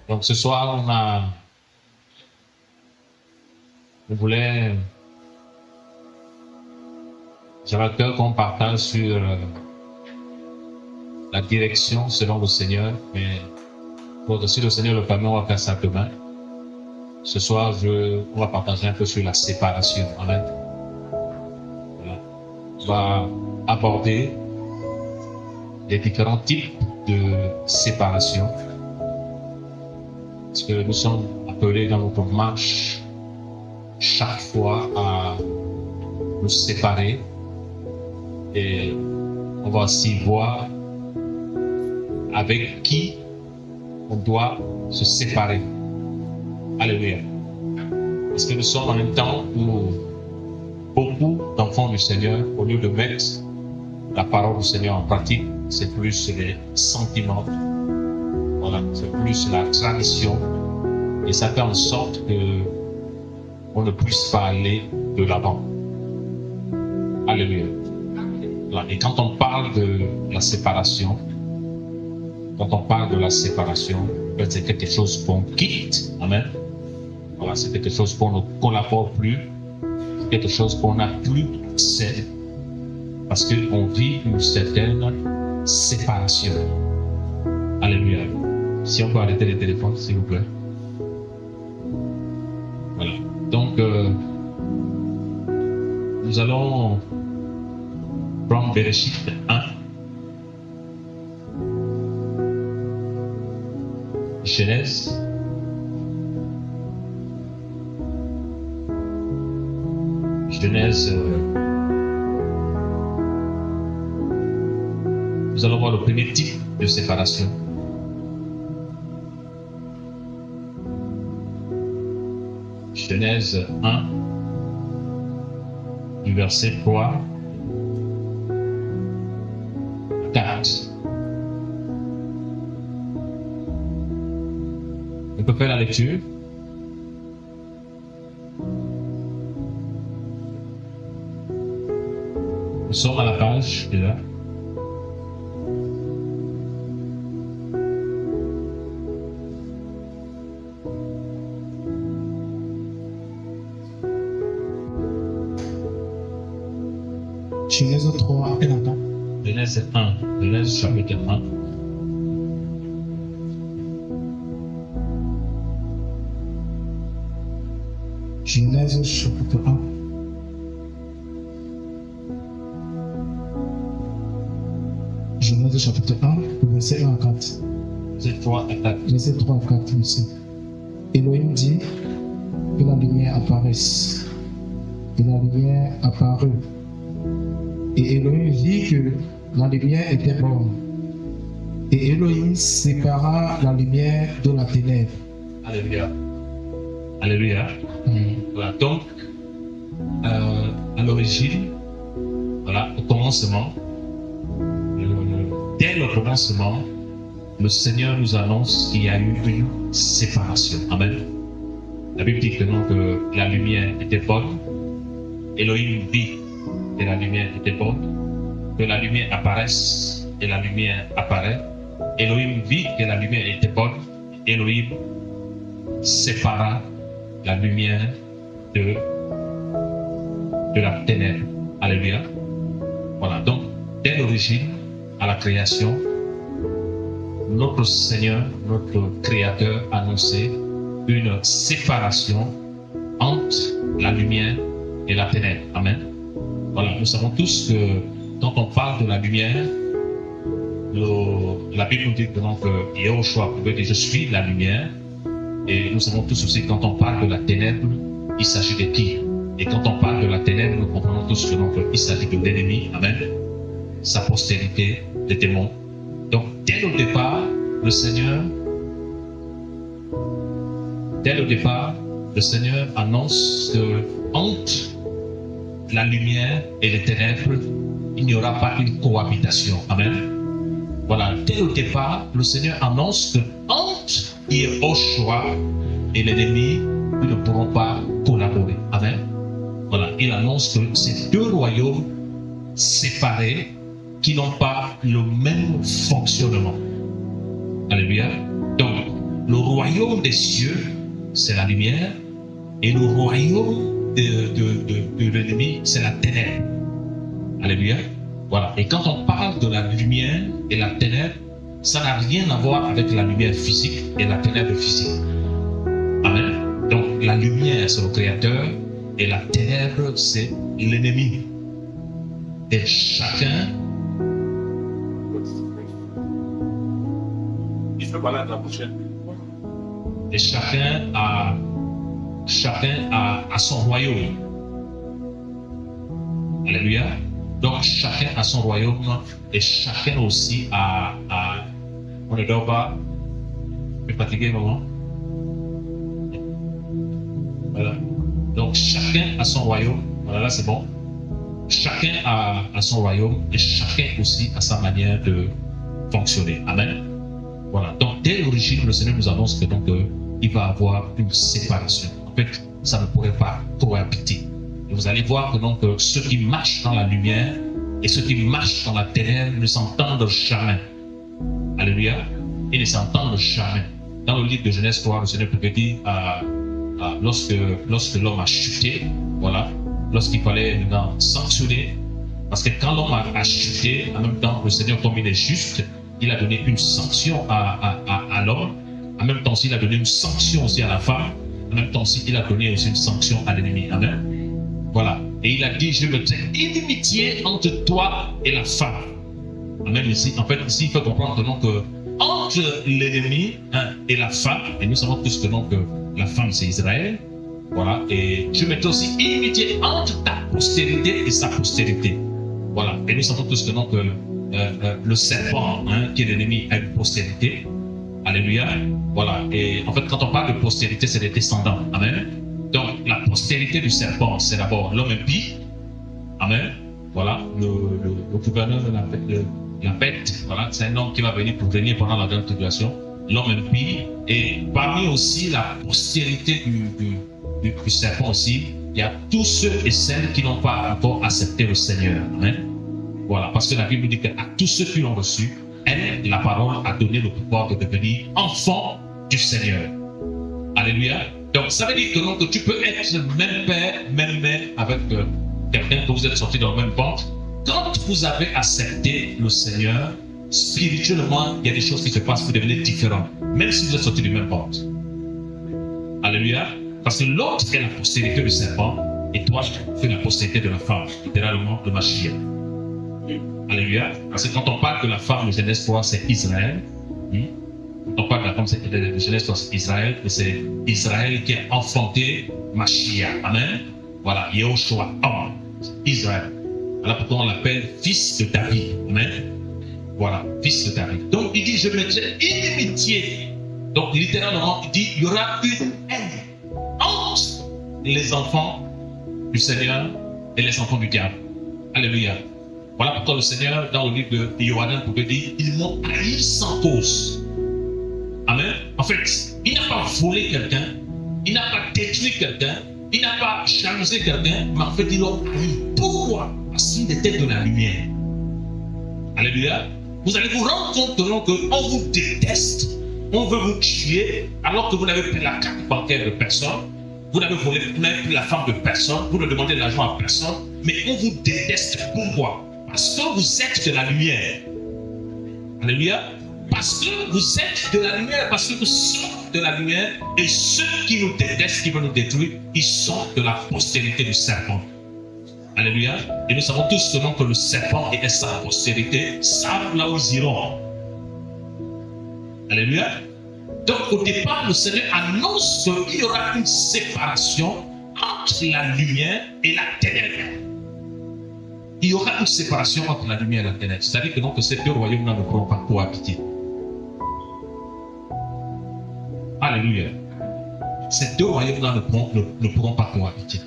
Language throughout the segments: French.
Donc ce soir, j'avais à cœur qu'on partage sur la direction selon le Seigneur, mais si le Seigneur le permet, on va faire simplement. Ce soir, on va partager un peu sur la séparation. Amen. Voilà. On va aborder les différents types de séparation. Parce que nous sommes appelés dans notre marche chaque fois à nous séparer. Et on va aussi voir avec qui on doit se séparer. Alléluia. Parce que nous sommes en un temps où beaucoup d'enfants du Seigneur, au lieu de mettre la parole du Seigneur en pratique, c'est plus les sentiments. Voilà, c'est plus la tradition. Et ça fait en sorte qu'on ne puisse pas aller de l'avant. Alléluia. Voilà. Et quand on parle de la séparation, c'est quelque chose qu'on quitte. Amen. Voilà, c'est quelque chose qu'on ne collabore plus. C'est quelque chose qu'on n'a plus accès. Parce qu'on vit une certaine séparation. Alléluia. Si on peut arrêter les téléphones, s'il vous plaît. Voilà. Donc, nous allons prendre Bereshit 1. Genèse. Nous allons voir le premier type de séparation. Genèse 1, du verset 3 à 4. On peut faire la lecture. Nous sommes à la page déjà. Genèse 3 et là-dedans. Genèse 1, Genèse chapitre 1. Genèse chapitre 1. Genèse chapitre 1, verset 1 à 4. Verset 3 à 4. Verset 3 à 4 ici. Elohim dit que la lumière apparaisse. Et la lumière apparut. Et Elohim vit que la lumière était bonne. Et Elohim sépara la lumière de la ténèbre. Alléluia. Alléluia. Voilà. Donc, à l'origine, voilà, au commencement, dès le commencement, le Seigneur nous annonce qu'il y a eu une séparation. Amen. La Bible dit que non, que la lumière était bonne. Elohim vit que la lumière était bonne, que la lumière apparaisse et la lumière apparaît. Elohim vit que la lumière était bonne. Elohim sépara la lumière de la ténèbre. Alléluia. Voilà. Donc, dès l'origine, à la création, notre Seigneur, notre Créateur, annonçait une séparation entre la lumière et la ténèbre. Amen. Voilà, nous savons tous que quand on parle de la lumière, la Bible nous dit que Yahushua pouvait dire je suis la lumière. Et nous savons tous aussi que quand on parle de la ténèbre, il s'agit de qui? Et quand on parle de la ténèbre, nous comprenons tous que il s'agit de l'ennemi. Amen. Sa postérité, des démons. Donc, dès le départ, le Seigneur annonce que entre la lumière et les ténèbres, il n'y aura pas une cohabitation. Amen. Voilà, dès le départ, le Seigneur annonce que entre Yahushua et l'ennemi, ils ne pourront pas collaborer. Amen. Voilà, il annonce que ces deux royaumes séparés qui n'ont pas le même fonctionnement. Alléluia. Donc, le royaume des cieux, c'est la lumière, et le royaume de l'ennemi, c'est la ténèbre. Alléluia. Voilà. Et quand on parle de la lumière et la ténèbre, ça n'a rien à voir avec la lumière physique et la ténèbre physique. Amen. Donc la lumière, c'est le Créateur, et la ténèbre, c'est l'ennemi. Et chacun... Il fait parler à la prochaine. Et chacun a son royaume. Alléluia. Donc chacun a son royaume et chacun aussi a on ne dort pas. Je suis fatigué, maman. Voilà. Donc chacun a son royaume. Voilà, là c'est bon. Chacun a son royaume et chacun aussi a sa manière de fonctionner. Amen. Voilà. Donc dès l'origine, le Seigneur nous annonce que donc il va avoir une séparation. En fait, ça ne pourrait pas cohabiter. Et vous allez voir que donc ceux qui marchent dans la lumière et ceux qui marchent dans la ténèbre ne s'entendent jamais. Alléluia. Ils ne s'entendent jamais. Dans le livre de Genèse 3, le Seigneur dit lorsque l'homme a chuté, voilà, lorsqu'il fallait maintenant sanctionner, parce que quand l'homme a chuté, en même temps, le Seigneur, comme il est juste, il a donné une sanction à l'homme. En même temps aussi, il a donné une sanction aussi à la femme. En même temps aussi, il a donné aussi une sanction à l'ennemi. Amen. Voilà. Et il a dit, je mettrai inimitié entre toi et la femme. Amen. Ici, en fait, ici, il faut comprendre donc, que entre l'ennemi et la femme, et nous savons tous que donc, la femme, c'est Israël. Voilà. Et je mettrai aussi inimitié entre ta postérité et sa postérité. Voilà. Et nous savons tous que donc, le serpent, qui est l'ennemi, a une postérité. Alléluia. Voilà. Et en fait, quand on parle de postérité, c'est des descendants. Amen. Donc, la postérité du serpent, c'est d'abord l'homme impie. Amen. Voilà. Le gouverneur de la bête, voilà, c'est un homme qui va venir pour régner pendant la grande tribulation. L'homme impie. Et parmi aussi la postérité du serpent aussi, il y a tous ceux et celles qui n'ont pas encore accepté le Seigneur. Amen. Voilà. Parce que la Bible dit qu'à tous ceux qui l'ont reçu, elle, la parole, a donné le pouvoir de devenir enfant du Seigneur. Alléluia. Donc, ça veut dire que, donc, tu peux être même père, même mère avec quelqu'un que vous êtes sortis dans le même ventre. Quand vous avez accepté le Seigneur, spirituellement, il y a des choses qui se passent, vous devenez différents, même si vous êtes sortis du même ventre. Alléluia. Parce que l'autre est la postérité du serpent, et toi, tu es la postérité de la femme, littéralement de Mashiach. Alléluia. Parce que quand on parle de la femme de Genèse 3, c'est Israël. Quand on parle de la femme de Genèse 3, c'est Israël. Et c'est Israël qui a enfanté Mashiach. Amen. Voilà. Yehoshua, Israël. Voilà pourquoi on l'appelle fils de David. Amen. Voilà. Fils de David. Donc il dit, je mettrai inimitié. Donc littéralement, il dit, il y aura une haine entre les enfants du Seigneur et les enfants du diable. Alléluia. Voilà pourquoi le Seigneur, dans le livre de Yohanan, pouvait dire, ils m'ont haï sans cause. Amen. En fait, il n'a pas volé quelqu'un, il n'a pas détruit quelqu'un, il n'a pas changé quelqu'un, mais en fait, ils l'ont haï. Pourquoi? Parce qu'il était de la lumière. Alléluia. Vous allez vous rendre compte qu'on vous déteste, on veut vous tuer, alors que vous n'avez pris la carte bancaire de personne, vous n'avez volé plus la femme de personne, vous ne demandez de l'argent à personne, mais on vous déteste. Pourquoi? Parce que vous êtes de la lumière. Alléluia. Parce que vous êtes de la lumière, parce que nous sommes de la lumière, et ceux qui nous détestent, qui veulent nous détruire, ils sont de la postérité du serpent. Alléluia. Et nous savons tous seulement que le serpent et sa postérité savent là où ils iront. Alléluia. Donc au départ, le Seigneur annonce qu'il y aura une séparation entre la lumière et la ténèbre. Il y aura une séparation entre la lumière et la ténèbre. C'est-à-dire que donc ces deux royaumes-là ne pourront pas cohabiter. Alléluia. Ces deux royaumes-là ne pourront pas cohabiter.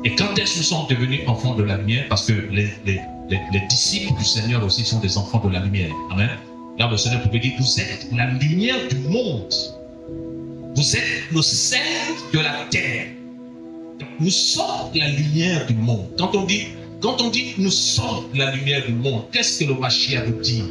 Et quand est-ce que nous sommes devenus enfants de la lumière? Parce que les disciples du Seigneur aussi sont des enfants de la lumière. Amen. Là, le Seigneur pouvait dire, vous êtes la lumière du monde. Vous êtes le sel de la terre. Nous sommes la lumière du monde. Quand on dit nous sommes la lumière du monde, qu'est-ce que le Mashiach veut dire?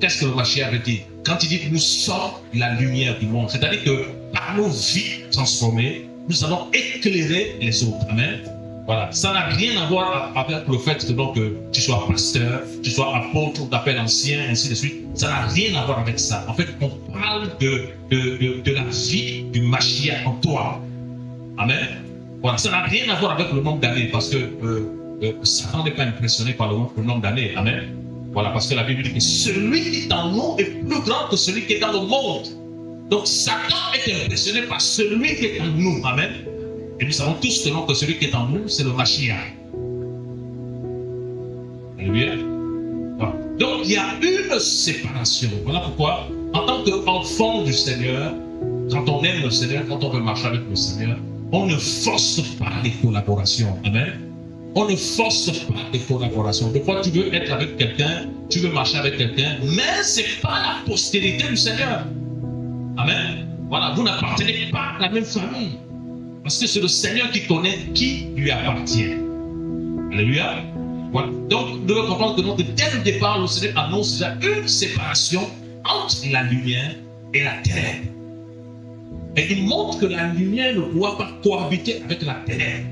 Qu'est-ce que le Mashiach veut dire? quand il dit que nous sommes la lumière du monde, c'est-à-dire que par nos vies transformées, nous allons éclairer les autres. Amen. Voilà, ça n'a rien à voir avec le fait que, donc, tu sois pasteur, tu sois apôtre, d'appel ancien, ainsi de suite. Ça n'a rien à voir avec ça. En fait, on parle de la vie du Mashiach en toi. Amen. Voilà, ça n'a rien à voir avec le nombre d'années, parce que Satan n'est pas impressionné par le nombre d'années. Amen. Voilà, parce que la Bible dit que celui qui est en nous est plus grand que celui qui est dans le monde. Donc Satan est impressionné par celui qui est en nous. Amen. Et nous savons tous que celui qui est en nous, c'est le Mashiach. Alléluia. Voilà. Donc il y a une séparation. Voilà pourquoi, en tant qu'enfant du Seigneur, quand on aime le Seigneur, quand on veut marcher avec le Seigneur, on ne force pas les collaborations. Amen. On ne force pas les collaborations. Des fois, tu veux être avec quelqu'un, tu veux marcher avec quelqu'un, mais ce n'est pas la postérité du Seigneur. Amen. Voilà, vous n'appartenez pas à la même famille. Parce que c'est le Seigneur qui connaît qui lui appartient. Alléluia. Voilà. Donc, nous devons comprendre que dès le départ, le Seigneur annonce déjà une séparation entre la lumière et la ténèbre. Et il montre que la lumière ne doit pas cohabiter avec la ténèbre.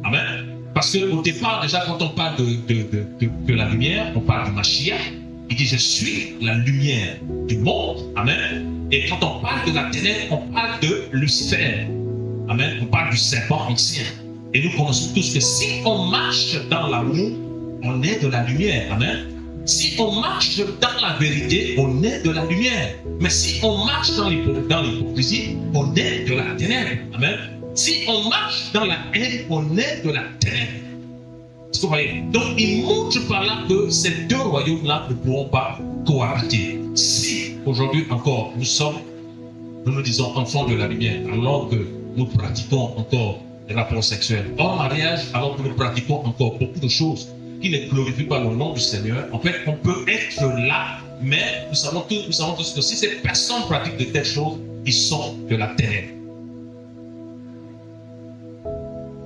Amen. Parce qu'au départ, déjà, quand on parle de la lumière, on parle du Mashiach. Il dit, je suis la lumière du monde. Amen. Et quand on parle de la ténèbre, on parle de Lucifer. Amen. On parle du serpent ancien. Et nous connaissons tous que si on marche dans l'amour, on est de la lumière. Amen. Si on marche dans la vérité, on est de la lumière. Mais si on marche dans l'hypocrisie, on est de la ténèbre. Amen. Si on marche dans la haine, on est de la ténèbre. Est-ce que vous voyez? Donc il montre par là que ces deux royaumes-là ne pourront pas cohabiter. Si aujourd'hui encore nous nous disons enfants de la lumière, alors que nous pratiquons encore les rapports sexuels hors mariage, alors que nous pratiquons encore beaucoup de choses qui ne glorifient pas le nom du Seigneur, en fait, on peut être là, mais nous savons tous que si ces personnes pratiquent de telles choses, ils sont de la ténèbre.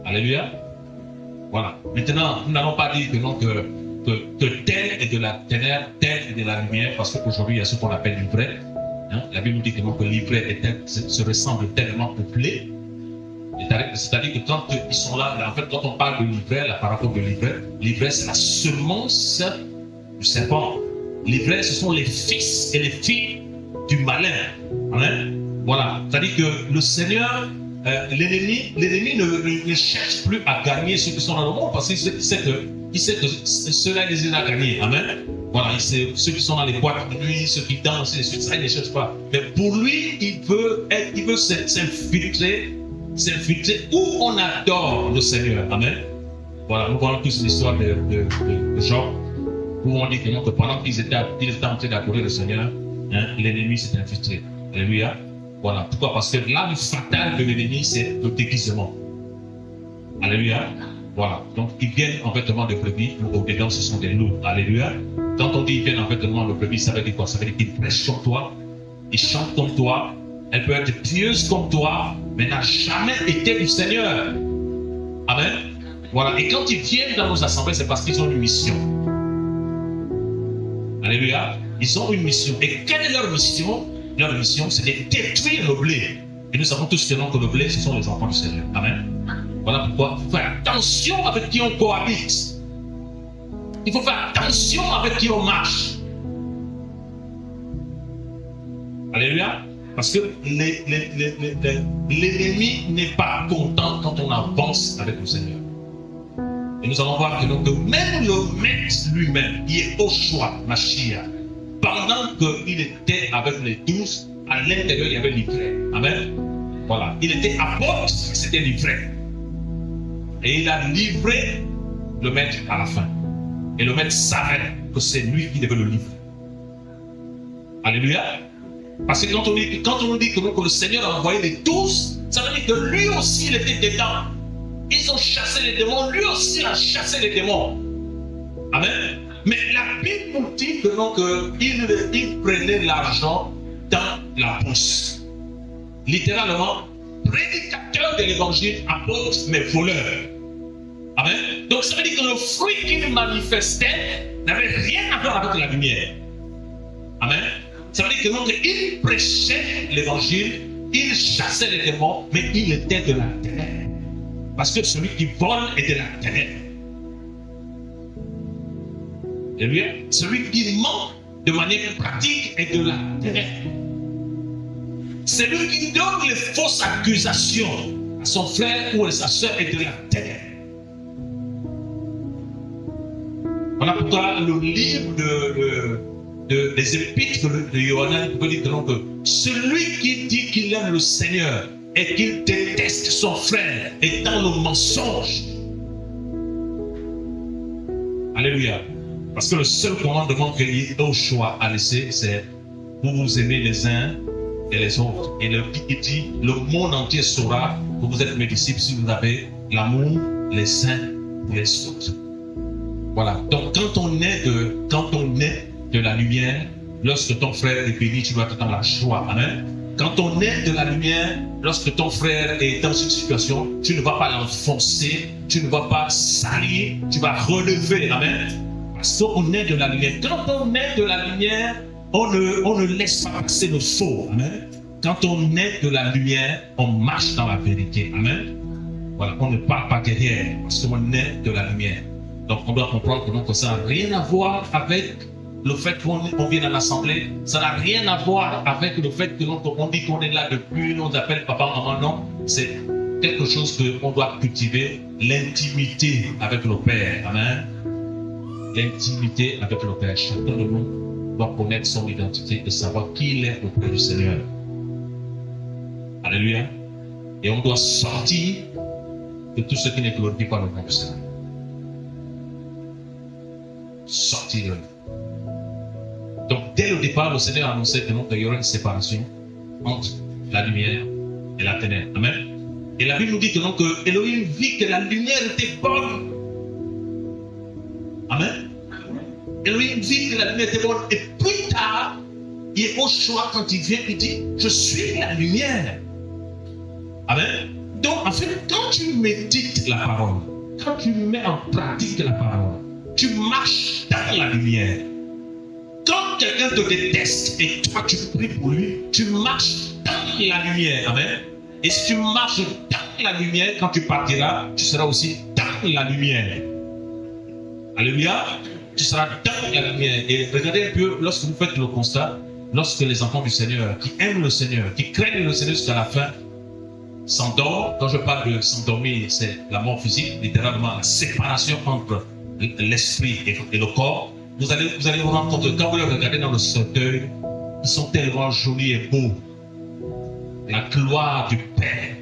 Alléluia. Voilà. Maintenant, nous n'allons pas dire que tel est de la ténèbre, tel est de la lumière, parce qu'aujourd'hui, il y a ce qu'on appelle l'ivraie. La Bible dit que l'ivraie se ressemble tellement au blé. C'est-à-dire que quand ils sont là, en fait, quand on parle de l'ivraie, la parabole de l'ivraie, c'est la semence du serpent. L'ivraie, ce sont les fils et les filles du malin. Hein? Voilà. C'est-à-dire que le Seigneur, l'ennemi ne cherche plus à gagner ceux qui sont dans le monde, parce qu'il sait que ceux-là, il les a gagnés. Amen. Voilà, ceux qui sont dans les boîtes de nuit, ceux qui dansent, et ça, il ne cherche pas. Mais pour lui, il veut s'infiltrer où on adore le Seigneur. Amen. Voilà, nous voyons tous l'histoire de Jean, où on dit que pendant qu'ils étaient en train d'adorer le Seigneur, l'ennemi s'est infiltré. Alléluia. Voilà. Pourquoi? Parce que l'arme fatale de l'ennemi, c'est le déguisement. Alléluia. Voilà. Donc, ils viennent en vêtements de brebis, ou dedans, ce sont des loups. Alléluia. Quand on dit qu'ils viennent en vêtements de brebis, ça veut dire quoi? Ça veut dire qu'ils prêchent comme toi, ils chantent comme toi, elle peut être pieuse comme toi, mais n'a jamais été du Seigneur. Amen. Voilà. Et quand ils viennent dans nos assemblées, c'est parce qu'ils ont une mission. Alléluia. Ils ont une mission. Et quelle est leur mission? Leur mission, c'est de détruire le blé. Et nous savons tous que le blé, ce sont les enfants du Seigneur. Amen. Voilà pourquoi il faut faire attention avec qui on cohabite. Il faut faire attention avec qui on marche. Alléluia. Parce que l'ennemi n'est pas content quand on avance avec le Seigneur. Et nous allons voir que même le maître lui-même, qui est au choix, Mashiach, pendant qu'il était avec les 12, à l'intérieur, il y avait l'ivraie. Amen. Voilà. Il était apôtre, c'était l'ivraie. Et il a livré le maître à la fin. Et le maître savait que c'est lui qui devait le livrer. Alléluia. Parce que quand on dit que le Seigneur a envoyé les 12, ça veut dire que lui aussi il était dedans. Ils ont chassé les démons, lui aussi a chassé les démons. Amen. Mais la Bible nous dit qu'il prenait l'argent dans la bourse. Littéralement, prédicateur de l'évangile, apôtre, mais voleur. Amen. Donc ça veut dire que le fruit qu'il manifestait n'avait rien à voir avec la lumière. Amen. Ça veut dire que non, il prêchait l'évangile, il chassait les démons, mais il était de la terre. Parce que celui qui vole est de la terre. Et lui, celui qui ment de manière pratique est de la terre. Celui qui donne les fausses accusations à son frère ou à sa soeur est de la terre. Voilà pourquoi le livre des épîtres de Yohanan peut dire que celui qui dit qu'il aime le Seigneur et qu'il déteste son frère est dans le mensonge. Alléluia. Parce que le seul commandement que Yoshua a laissé, c'est vous vous aimez les uns et les autres. Et le dit, le monde entier saura que vous êtes mes disciples si vous avez l'amour les uns pour les autres. Voilà. Donc quand on est de la lumière, lorsque ton frère est béni, tu vas être dans la joie. Amen. Quand on est de la lumière, lorsque ton frère est dans une situation, tu ne vas pas l'enfoncer, tu ne vas pas salir, tu vas relever. Amen. Parce qu'on est de la lumière. Quand on est de la lumière, on ne laisse pas passer le faux. Amen. Quand on est de la lumière, on marche dans la vérité. Amen. Voilà, on ne parle pas derrière, parce qu'on est de la lumière. Donc on doit comprendre que ça n'a rien à voir avec le fait qu'on vient à l'assemblée. Ça n'a rien à voir avec le fait qu'on dit qu'on est là depuis, on appelle papa, maman. Non, c'est quelque chose qu'on doit cultiver, l'intimité avec le Père. Amen. L'intimité avec le Père. Chacun de nous doit connaître son identité et savoir qui il est auprès du Seigneur. Alléluia. Et on doit sortir de tout ce qui ne glorifie pas le nom du Seigneur. Sortir. Donc, dès le départ, le Seigneur a annoncé qu'il y aura une séparation entre la lumière et la ténèbre. Amen. Et la Bible nous dit que Elohim vit que la lumière était bonne. Amen. Elohim vit que la lumière était bonne. Et plus tard, il est au choix quand il vient, il dit, je suis la lumière. Amen. Donc, en fait, quand tu médites la parole, quand tu mets en pratique la parole, tu marches dans la lumière. Quand quelqu'un te déteste et toi tu pries pour lui, tu marches dans la lumière. Amen. Et si tu marches dans la lumière, quand tu partiras, tu seras aussi dans la lumière. Alléluia. Tu seras dans la lumière. Et regardez un peu, lorsque vous faites le constat, lorsque les enfants du Seigneur, qui aiment le Seigneur, qui craignent le Seigneur jusqu'à la fin, s'endorment. Quand je parle de s'endormir, c'est la mort physique, littéralement la séparation entre l'esprit et le corps. Vous allez vous rendre compte que quand vous les regardez dans le cercueil, ils sont tellement jolis et beaux. La gloire du Père.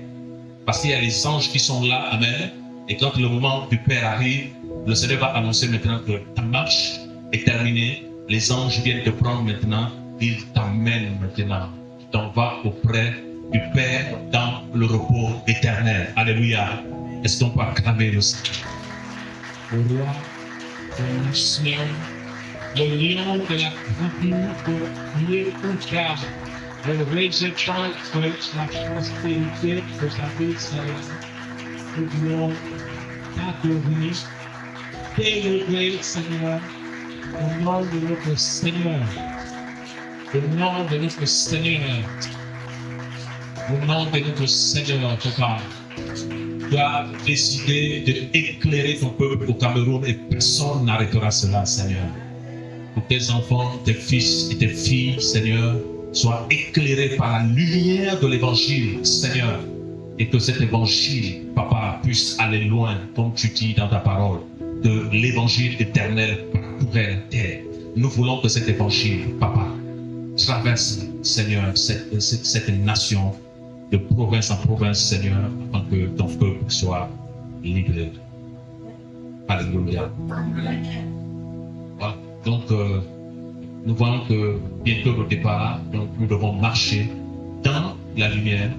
Parce qu'il y a les anges qui sont là, amen. Et quand le moment du Père arrive, le Seigneur va annoncer maintenant que ta marche est terminée. Les anges viennent te prendre maintenant. Ils t'emmènent maintenant. Tu t'en vas auprès du Père dans le repos éternel. Alléluia. Est-ce qu'on peut acclamer le Seigneur? Le roi, le Seigneur, le lion de la tribu pour lier tout cœur, le végétal pour la prospérité de sa vie, le lion adoré, célébrer Seigneur, au nom de notre Seigneur, au nom de notre Seigneur, au nom de notre Seigneur, Papa. Tu as décidé d'éclairer ton peuple au Cameroun et personne n'arrêtera cela, Seigneur. Que tes enfants, tes fils et tes filles, Seigneur, soient éclairés par la lumière de l'Évangile, Seigneur. Et que cet Évangile, Papa, puisse aller loin, comme tu dis dans ta parole, de l'Évangile éternel parcourir la terre. Nous voulons que cet Évangile, Papa, traverse, Seigneur, cette nation, de province en province, Seigneur, afin que ton peuple soit libéré. Alléluia. Voilà. Donc, nous voyons que bientôt le départ, donc nous devons marcher dans la lumière.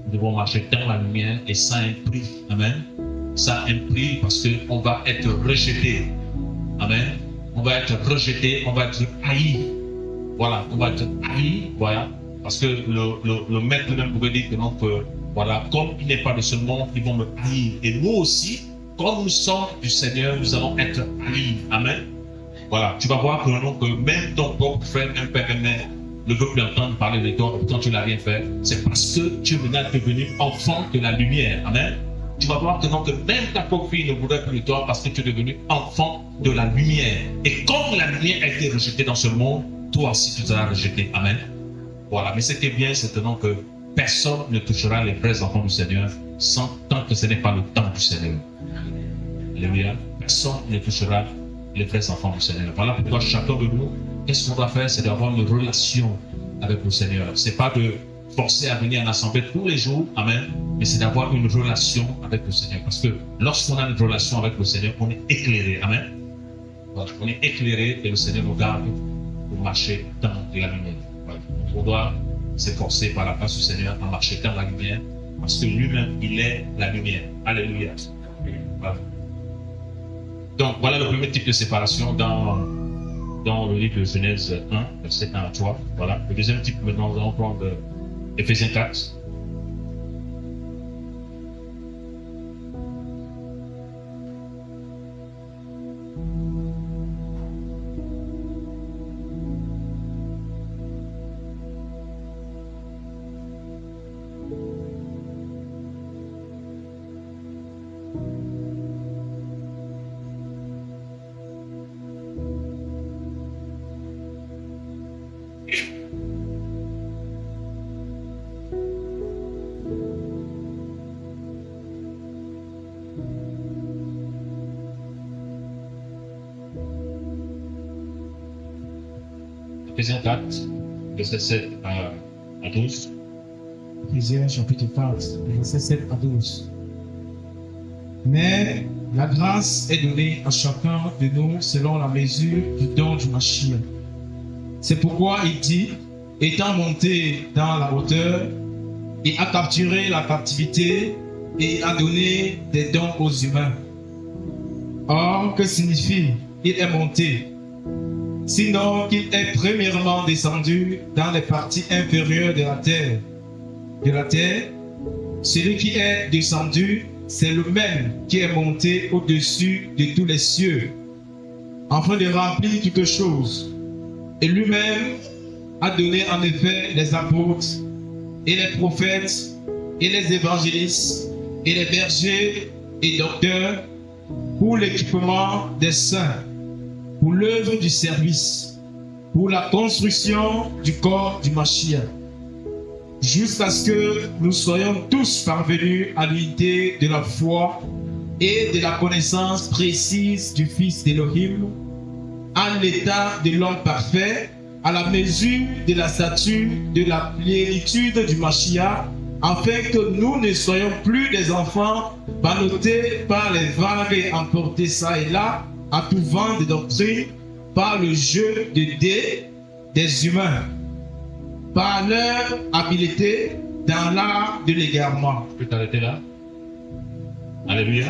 Nous devons marcher dans la lumière et ça implique, amen. Ça implique parce qu'on va être rejeté. Amen. On va être rejeté, on va être haï. Voilà, on va être haï, voilà. Parce que le maître même pouvait dire que non, que voilà, comme il n'est pas de ce monde, ils vont me haïr. Et nous aussi, comme nous sommes du Seigneur, nous allons être haïs. Amen. Voilà, tu vas voir que, non, que même ton propre frère, un père et mère, ne veut plus entendre parler de toi, pourtant tu n'as rien fait. C'est parce que tu es maintenant devenu enfant de la lumière. Amen. Tu vas voir que non, que même ta propre fille ne voudrait plus de toi parce que tu es devenu enfant de la lumière. Et comme la lumière a été rejetée dans ce monde, toi aussi tu seras rejeté. Amen. Voilà. Mais ce qui est bien, c'est que personne ne touchera les vrais enfants du Seigneur tant que ce n'est pas le temps du Seigneur. Alléluia. Personne ne touchera les vrais enfants du Seigneur. Voilà pourquoi chacun de nous, qu'est-ce qu'on doit faire? C'est d'avoir une relation avec le Seigneur. C'est pas de forcer à venir en assemblée tous les jours, amen, mais c'est d'avoir une relation avec le Seigneur. Parce que lorsqu'on a une relation avec le Seigneur, on est éclairé, amen. Voilà. On est éclairé et le Seigneur nous garde pour marcher dans la lumière. Voilà. On doit s'efforcer par la grâce du Seigneur à marcher dans la lumière, parce que lui-même, il est la lumière. Alléluia. Voilà. Donc, voilà le premier type de séparation dans le livre de Genèse 1, verset 1 à 3. Voilà. Le deuxième type, maintenant, nous allons prendre Éphésiens 4. Éphésiens 4, verset 7 à 12. Éphésiens chapitre 4, verset 7 à 12. Mais la grâce est donnée à chacun de nous selon la mesure du don du Mashiach. C'est pourquoi il dit, étant monté dans la hauteur, il a capturé la captivité et il a donné des dons aux humains. Or, que signifie il est monté? Sinon qu'il est premièrement descendu dans les parties inférieures de la terre. De la terre, celui qui est descendu, c'est le même qui est monté au-dessus de tous les cieux, afin de remplir toutes choses. Et lui-même a donné en effet les apôtres, et les prophètes, et les évangélistes, et les bergers et docteurs, pour l'équipement des saints, pour l'œuvre du service, pour la construction du corps du Mashiach, jusqu'à ce que nous soyons tous parvenus à l'unité de la foi et de la connaissance précise du Fils d'Élohim, à l'état de l'homme parfait, à la mesure de la stature de la plénitude du Mashiach, afin que nous ne soyons plus des enfants ballottés par les vagues emportés ça et là, à tout vent de doctrine, par le jeu de dés des humains, par leur habileté dans l'art de l'égarement. Je peux t'arrêter là. Alléluia.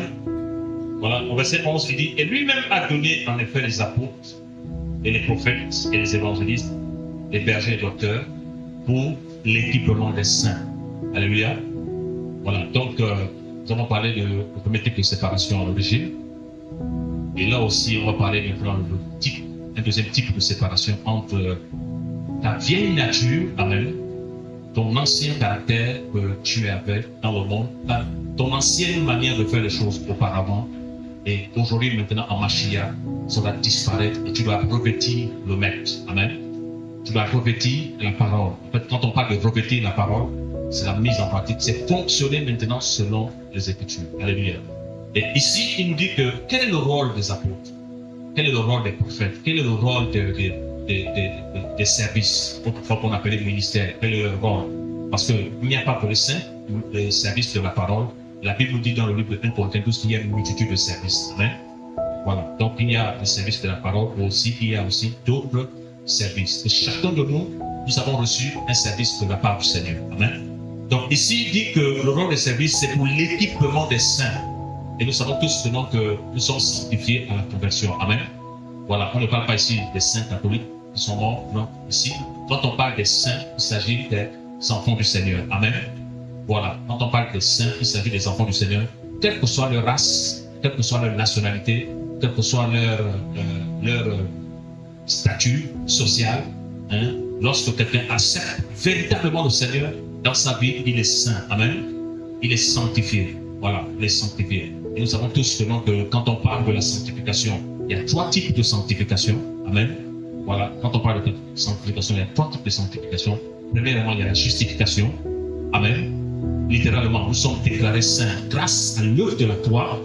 Voilà, au verset 11, il dit, et lui-même a donné en effet les apôtres, et les prophètes, et les évangélistes, les bergers et docteurs, pour l'équipement des saints. Alléluia. Voilà, donc nous allons parler du premier type de séparation à l'origine. Et là aussi, on va parler maintenant un deuxième type de séparation entre ta vieille nature, amen, ton ancien caractère que tu avais dans le monde, ton ancienne manière de faire les choses auparavant, et aujourd'hui, maintenant, en Mashiach, ça va disparaître et tu dois revêtir le maître. Amen. Tu dois revêtir la parole. En fait, quand on parle de revêtir la parole, c'est la mise en pratique. C'est fonctionner maintenant selon les Écritures. Alléluia. Et ici, il nous dit que quel est le rôle des apôtres? Quel est le rôle des prophètes? Quel est le rôle des services, autrefois qu'on appelait le ministère? Quel est le rôle? Parce qu'il n'y a pas que les saints, les services de la parole. La Bible nous dit dans le livre de 1 Corinthiens 12 qu'il y a une multitude de services. Amen. Voilà. Donc il y a les services de la parole, mais aussi il y a aussi d'autres services. Et chacun de nous, nous avons reçu un service de la part du Seigneur. Amen. Donc ici, il dit que le rôle des services, c'est pour l'équipement des saints. Et nous savons tous maintenant que nous sommes sanctifiés à la conversion. Amen. Voilà, on ne parle pas ici des saints catholiques qui sont morts. Non, ici, quand on parle des saints, il s'agit des enfants du Seigneur. Amen. Voilà, quand on parle des saints, il s'agit des enfants du Seigneur, quelle que soit leur race, quelle que soit leur nationalité, quel que soit leur statut social, hein, lorsque quelqu'un accepte véritablement le Seigneur dans sa vie, il est saint. Amen. Il est sanctifié. Voilà, il est sanctifié. Et nous savons tous que quand on parle de la sanctification, il y a 3 types de sanctification. Amen. Voilà, quand on parle de sanctification, il y a 3 types de sanctification. Premièrement, il y a la justification. Amen. Littéralement, nous sommes déclarés saints grâce à l'œuvre de la croix.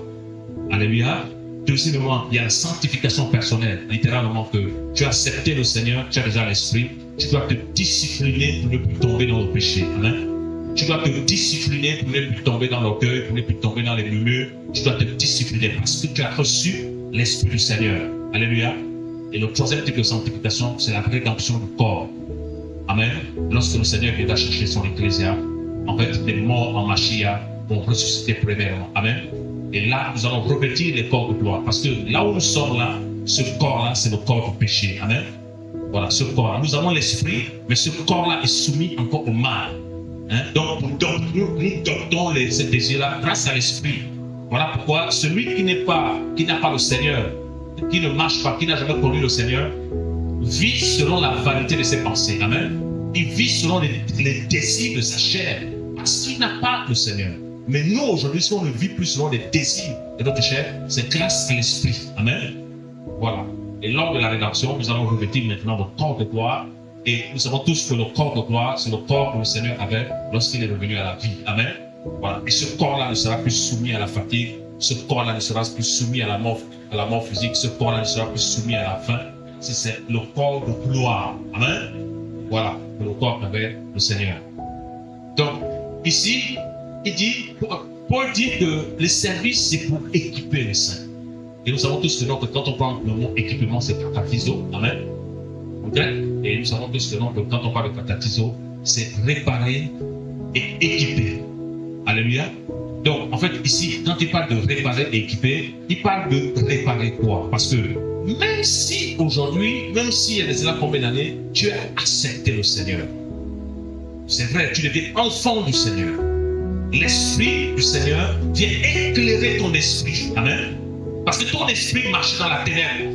Alléluia. Deuxièmement, il y a la sanctification personnelle. Littéralement, que tu as accepté le Seigneur, tu as déjà l'Esprit. Tu dois te discipliner pour ne plus tomber dans le péché. Amen. Tu dois te discipliner pour ne plus tomber dans l'orgueil, pour ne plus tomber dans les murmures. Tu dois te discipliner parce que tu as reçu l'Esprit du Seigneur. Alléluia. Et le troisième type de sanctification, c'est la rédemption du corps. Amen. Lorsque le Seigneur viendra chercher son ecclésia, en fait, les morts en Mashiach vont ressusciter premièrement. Amen. Et là, nous allons revêtir les corps de gloire. Parce que là où nous sommes là, ce corps-là, c'est le corps du péché. Amen. Voilà, ce corps-là. Nous avons l'esprit, mais ce corps-là est soumis encore au mal. Hein? Donc, nous domptons ces désirs-là grâce à l'esprit. Voilà pourquoi celui qui n'a pas le Seigneur, qui ne marche pas, qui n'a jamais connu le Seigneur, vit selon la vanité de ses pensées. Amen. Il vit selon les désirs de sa chair, parce qu'il n'a pas le Seigneur. Mais nous, aujourd'hui, si on ne vit plus selon les désirs de notre chair, c'est grâce à l'esprit. Amen. Voilà. Et lors de la rédemption, nous allons revêtir maintenant le corps de gloire. Et nous savons tous que le corps de gloire, c'est le corps que le Seigneur avait lorsqu'il est revenu à la vie. Amen. Voilà. Et ce corps-là ne sera plus soumis à la fatigue. Ce corps-là ne sera plus soumis à la mort physique. Ce corps-là ne sera plus soumis à la faim. C'est le corps de gloire. Amen. Voilà. Le corps qu'avait le Seigneur. Donc, ici, il dit, Paul dit que le service, c'est pour équiper les saints. Et nous savons tous que quand on parle le mot équipement, c'est katatizo. Amen. Et nous savons tous que quand on parle de katatizo, c'est réparer et équiper. Alléluia. Donc, en fait, ici, quand il parle de réparer et équiper, il parle de réparer quoi? Parce que même si aujourd'hui, même s'il y a des combien d'années, tu as accepté le Seigneur. C'est vrai, tu deviens enfant du Seigneur. L'Esprit du Seigneur vient éclairer ton esprit. Amen. Parce que ton esprit marche dans la ténèbre.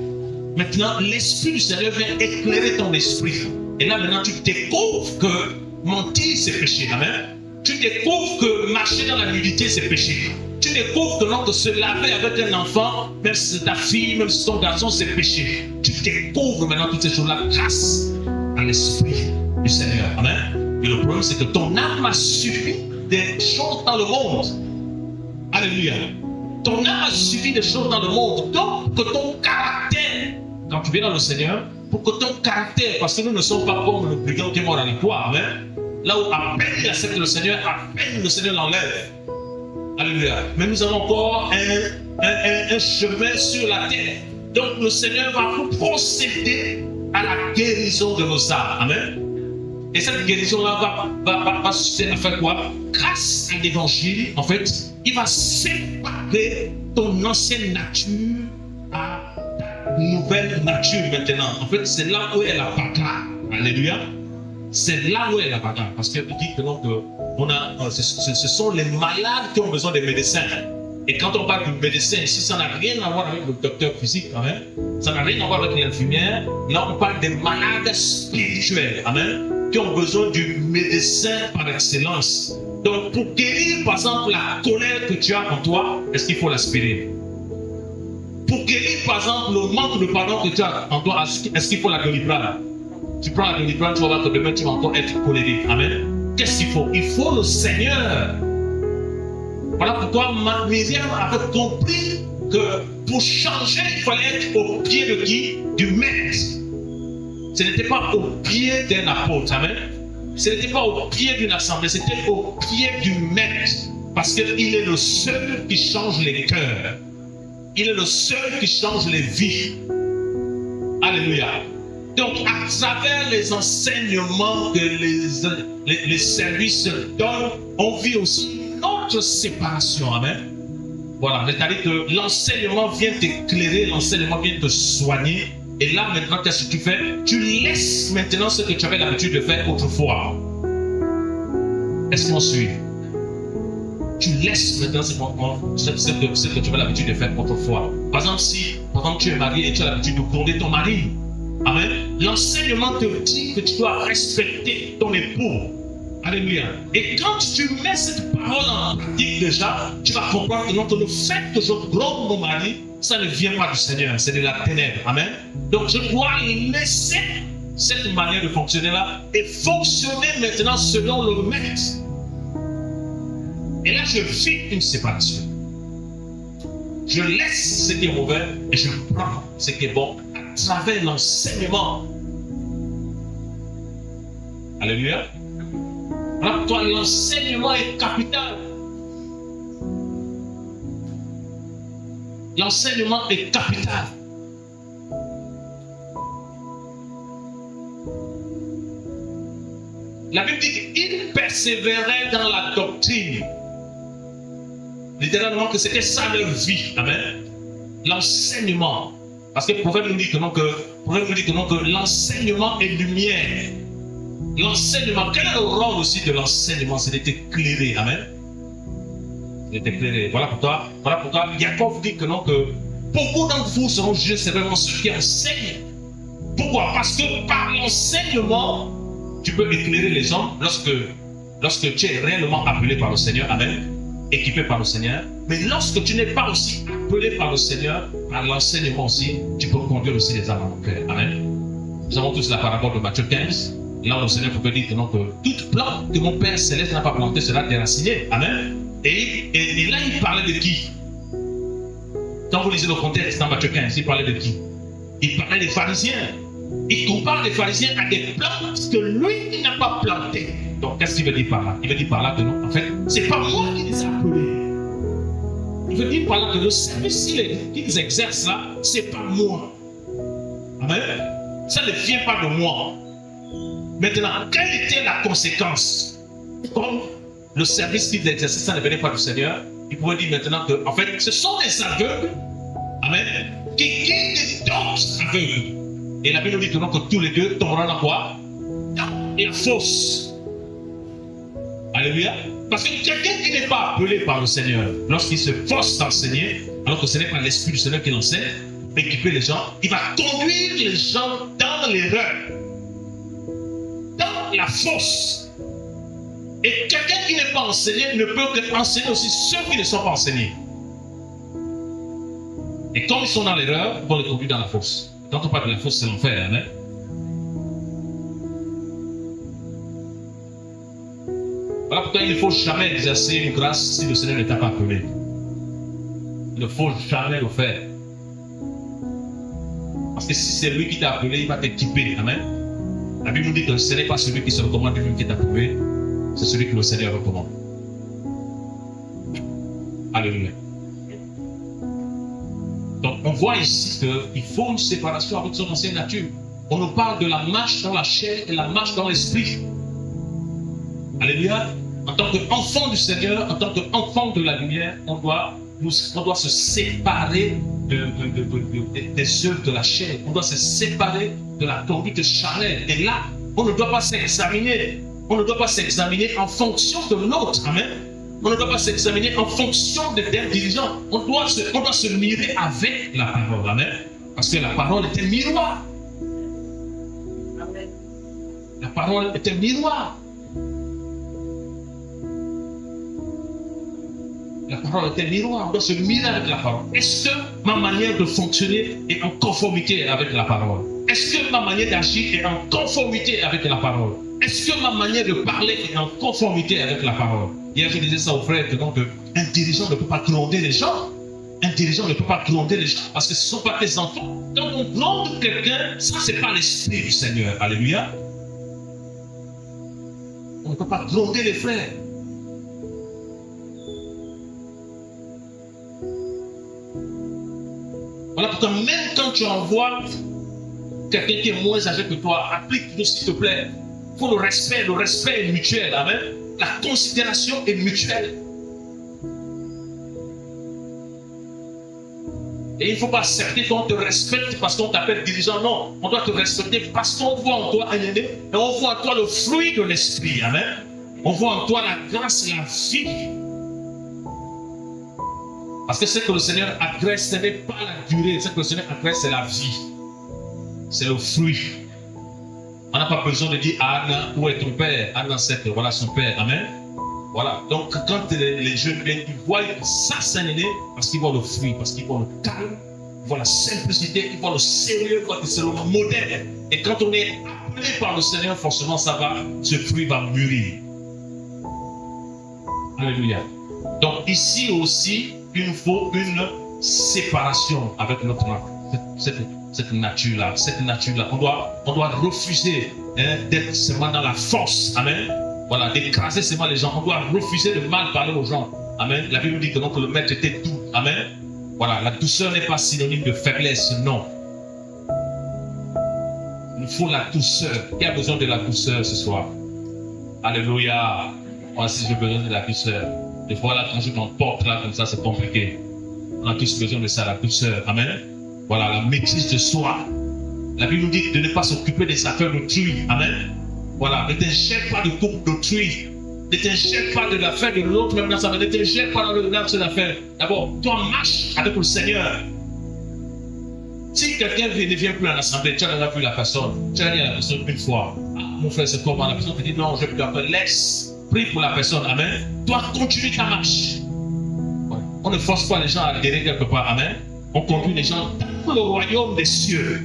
Maintenant, l'Esprit du Seigneur vient éclairer ton esprit. Et là, maintenant, tu découvres que mentir, c'est péché. Amen. Tu découvres que marcher dans la nudité, c'est péché. Tu découvres que se laver avec un enfant, même si c'est ta fille, même si c'est ton garçon, c'est péché. Tu découvres maintenant toutes ces choses-là grâce à l'Esprit du Seigneur. Amen. Et le problème, c'est que ton âme a subi des choses dans le monde. Alléluia. Ton âme a subi des choses dans le monde. Donc, que ton caractère, quand tu viens dans le Seigneur, pour que ton caractère, parce que nous ne sommes pas comme le brigand qui est mort dans les croix, amen. Là où à peine il accepte le Seigneur, à peine le Seigneur l'enlève. Alléluia. Mais nous avons encore un chemin sur la terre. Donc le Seigneur va procéder à la guérison de nos âmes. Amen. Et cette guérison-là va se faire quoi? Grâce à l'évangile, en fait, il va séparer ton ancienne nature à ta nouvelle nature maintenant. En fait, c'est là où est la bagarre. Alléluia. C'est là où est la bagarre. Parce qu'il dit que ce sont les malades qui ont besoin des médecins. Et quand on parle du médecin ici, ça n'a rien à voir avec le docteur physique. Amen. Ça n'a rien à voir avec l'infirmière. Là, on parle des malades spirituels. Amen. Qui ont besoin du médecin par excellence. Donc, pour guérir, par exemple, la colère que tu as en toi, est-ce qu'il faut l'aspirer? Pour guérir, par exemple, le manque de pardon que tu as en toi, est-ce qu'il faut la Doliprane? Tu prends la Doliprane, tu vas voir que demain, tu vas encore être colérique. Amen. Qu'est-ce qu'il faut? Il faut le Seigneur. Voilà pourquoi Myriam avait compris que pour changer, il fallait être au pied de qui? Du Maître. Ce n'était pas au pied d'un apôtre, amen. Ce n'était pas au pied d'une assemblée, c'était au pied du Maître. Parce qu'il est le seul qui change les cœurs. Il est le seul qui change les vies. Alléluia. Donc, à travers les enseignements que les services donnent, on vit aussi notre séparation, amen. Voilà, c'est-à-dire que l'enseignement vient t'éclairer, l'enseignement vient te soigner. Et là, maintenant, qu'est-ce que tu fais? Tu laisses maintenant ce que tu avais l'habitude de faire autrefois. Est-ce qu'on suit? Tu laisses maintenant ce que tu avais l'habitude de faire autrefois. Par exemple, si tu es marié et tu as l'habitude de gronder ton mari, Amen. L'enseignement te dit que tu dois respecter ton époux. Alléluia. Et quand tu mets cette parole en pratique déjà, tu vas comprendre que le fait que je gronde mon mari, ça ne vient pas du Seigneur, c'est de la ténèbre. Amen. Donc je dois laisser cette manière de fonctionner là et fonctionner maintenant selon le maître. Et là, je vis une séparation. Je laisse ce qui est mauvais et je prends ce qui est bon à travers l'enseignement. Alléluia. Voilà pourquoi l'enseignement est capital. L'enseignement est capital. La Bible dit qu'il persévérait dans la doctrine. Littéralement que c'était ça leur vie. Amen. L'enseignement. Parce que le prophète nous dit que non, que l'enseignement est lumière. L'enseignement, quel est le rôle aussi de l'enseignement? C'est d'être éclairé. Amen. D'être éclairé. Voilà pourquoi Jacob dit que non, que beaucoup d'entre vous seront jugés, c'est vraiment ceux qui enseignent. Pourquoi? Parce que par l'enseignement, tu peux éclairer les hommes lorsque tu es réellement appelé par le Seigneur. Amen. Équipé par le Seigneur. Mais lorsque tu n'es pas aussi appelé par le Seigneur, par l'enseignement aussi, tu peux conduire aussi les âmes à mon cœur. Amen. Nous avons tous la parabole de Matthieu 15. Là, le Seigneur peut dire que non, que toute plante que mon Père Céleste n'a pas plantée sera déracinée. Amen. Et là, il parlait de qui? Quand vous lisez le contexte dans Matthieu 15, il parlait de qui? Il parlait des pharisiens. Il compare les pharisiens à des plantes que lui n'a pas plantées. Donc, qu'est-ce qu'il veut dire par là? Il veut dire par là que non, en fait, c'est pas moi qui les ai appelés. Il veut dire par là que le service qu'ils exercent là, c'est pas moi. Amen. Ça ne vient pas de moi. Maintenant, quelle était la conséquence? Comme le service qu'ils exerçaient, ça ne venait pas du Seigneur, il pouvait dire maintenant que, en fait, ce sont des aveugles, amen, qui guident d'autres aveugles. Et la Bible nous dit que tous les deux tomberont dans quoi? Dans la fosse. Alléluia. Parce que quelqu'un qui n'est pas appelé par le Seigneur, lorsqu'il se force d'enseigner, alors que ce n'est pas l'Esprit du Seigneur qui l'enseigne, équiper les gens, il va conduire les gens dans l'erreur, dans la fosse. Et quelqu'un qui n'est pas enseigné ne peut que enseigner aussi ceux qui ne sont pas enseignés. Et quand ils sont dans l'erreur, ils vont les conduire dans la fosse. Quand on parle de la fosse, c'est l'enfer. Hein? Voilà pourquoi il ne faut jamais exercer une grâce si le Seigneur ne t'a pas appelé. Il ne faut jamais le faire. Parce que si c'est lui qui t'a appelé, il va t'équiper. Amen. La Bible nous dit que ce n'est pas celui qui se recommande lui qui t'a appelé, c'est celui que le Seigneur recommande. Alléluia. Donc on voit ici qu'il faut une séparation avec son ancienne nature. On nous parle de la marche dans la chair et la marche dans l'esprit. Alléluia. En tant qu'enfant du Seigneur, en tant qu'enfant de la lumière, on doit se séparer des œuvres de la chair. On doit se séparer de la conduite charnelle. Et là, on ne doit pas s'examiner. On ne doit pas s'examiner en fonction de l'autre. Amen. On ne doit pas s'examiner en fonction d'un dirigeant. On doit se mirer avec la parole. Amen. Parce que la parole est un miroir. Amen. La parole est un miroir. La parole est un miroir. On doit se mirer avec la parole. Est-ce que ma manière de fonctionner est en conformité avec la parole? Est-ce que ma manière d'agir est en conformité avec la parole? Est-ce que ma manière de parler est en conformité avec la parole? Hier, je disais ça aux frères que donc, un dirigeant ne peut pas gronder les gens. Un dirigeant ne peut pas gronder les gens parce que ce ne sont pas tes enfants. Quand on gronde quelqu'un, ça, ce n'est pas l'esprit du Seigneur. Alléluia. On ne peut pas gronder les frères. Voilà pourquoi même quand tu envoies quelqu'un qui est moins âgé que toi, applique-le s'il te plaît. Il faut le respect est mutuel. Amen. La considération est mutuelle. Et il ne faut pas accepter qu'on te respecte parce qu'on t'appelle dirigeant. Non, on doit te respecter parce qu'on voit en toi un aîné et on voit en toi le fruit de l'esprit. Amen. On voit en toi la grâce et la vie. Parce que ce que le Seigneur agresse, ce n'est pas la durée. Ce que le Seigneur agresse, c'est la vie. c'est le fruit. On n'a pas besoin de dire à Anna, où est ton père? Anna, c'est voilà son père. Amen. Voilà. Donc, quand les jeunes viennent, ils voient ça, c'est un aîné, parce qu'ils voient le fruit, parce qu'ils voient le calme, ils voient la simplicité, ils voient le sérieux, ils voient que c'est le modèle. Et quand on est appelé par le Seigneur, forcément, ce fruit va mûrir. Alléluia. Donc, ici aussi, il nous faut une séparation avec cette nature-là. Cette nature-là, on doit refuser d'être seulement dans la force. Amen. Voilà, d'écraser seulement les gens. On doit refuser de mal parler aux gens. Amen. La Bible dit que donc le maître était doux. Amen. Voilà, la douceur n'est pas synonyme de faiblesse, non. Il nous faut la douceur. Qui a besoin de la douceur ce soir? Alléluia. Moi aussi, j'ai besoin de la douceur. Des fois, là, quand je m'emporte là comme ça, c'est compliqué. On a tous besoin de ça, la douceur. Amen. Voilà, la maîtrise de soi. La Bible nous dit de ne pas s'occuper des affaires d'autrui. Amen. Voilà, ne t'ingère pas de couple d'autrui. Ne t'ingère pas de l'affaire de l'autre, même dans sa vie. Ne t'ingère pas dans cette affaire. D'abord, toi, marche avec le Seigneur. Si quelqu'un ne vient plus à l'assemblée, tu as déjà vu la personne. Tu as dit à la personne une fois, ah, mon frère, c'est comment? La personne te dit non, je ne peux pas. Laisse. Prie pour la personne. Amen. Toi, continue ta marche. On ne force pas les gens à adhérer quelque part. Amen. On conduit les gens dans le royaume des cieux.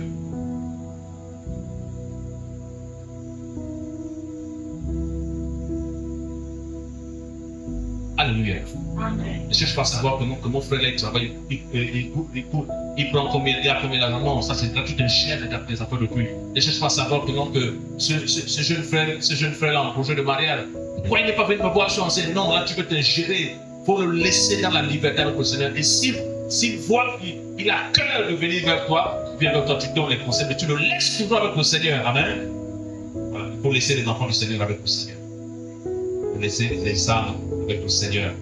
Alléluia. Amen. Ne cherche pas à savoir que mon frère là, il travaille, il prend combien d'argent. Non, ça c'est toute une chaîne des affaires de pluie. Ne cherche pas à savoir que ce jeune frère là en projet de mariage, pourquoi il n'est pas venu me voir sur un scène? Non, là tu peux t'ingérer. Il faut le laisser dans la liberté avec le Seigneur. Et s'il voit qu'il a cœur de venir vers toi, viens vers toi, tu donnes les conseils, mais tu le laisses toujours avec le Seigneur. Amen. Voilà. Il faut laisser les enfants du Seigneur avec le Seigneur. Il faut laisser les âmes avec le Seigneur.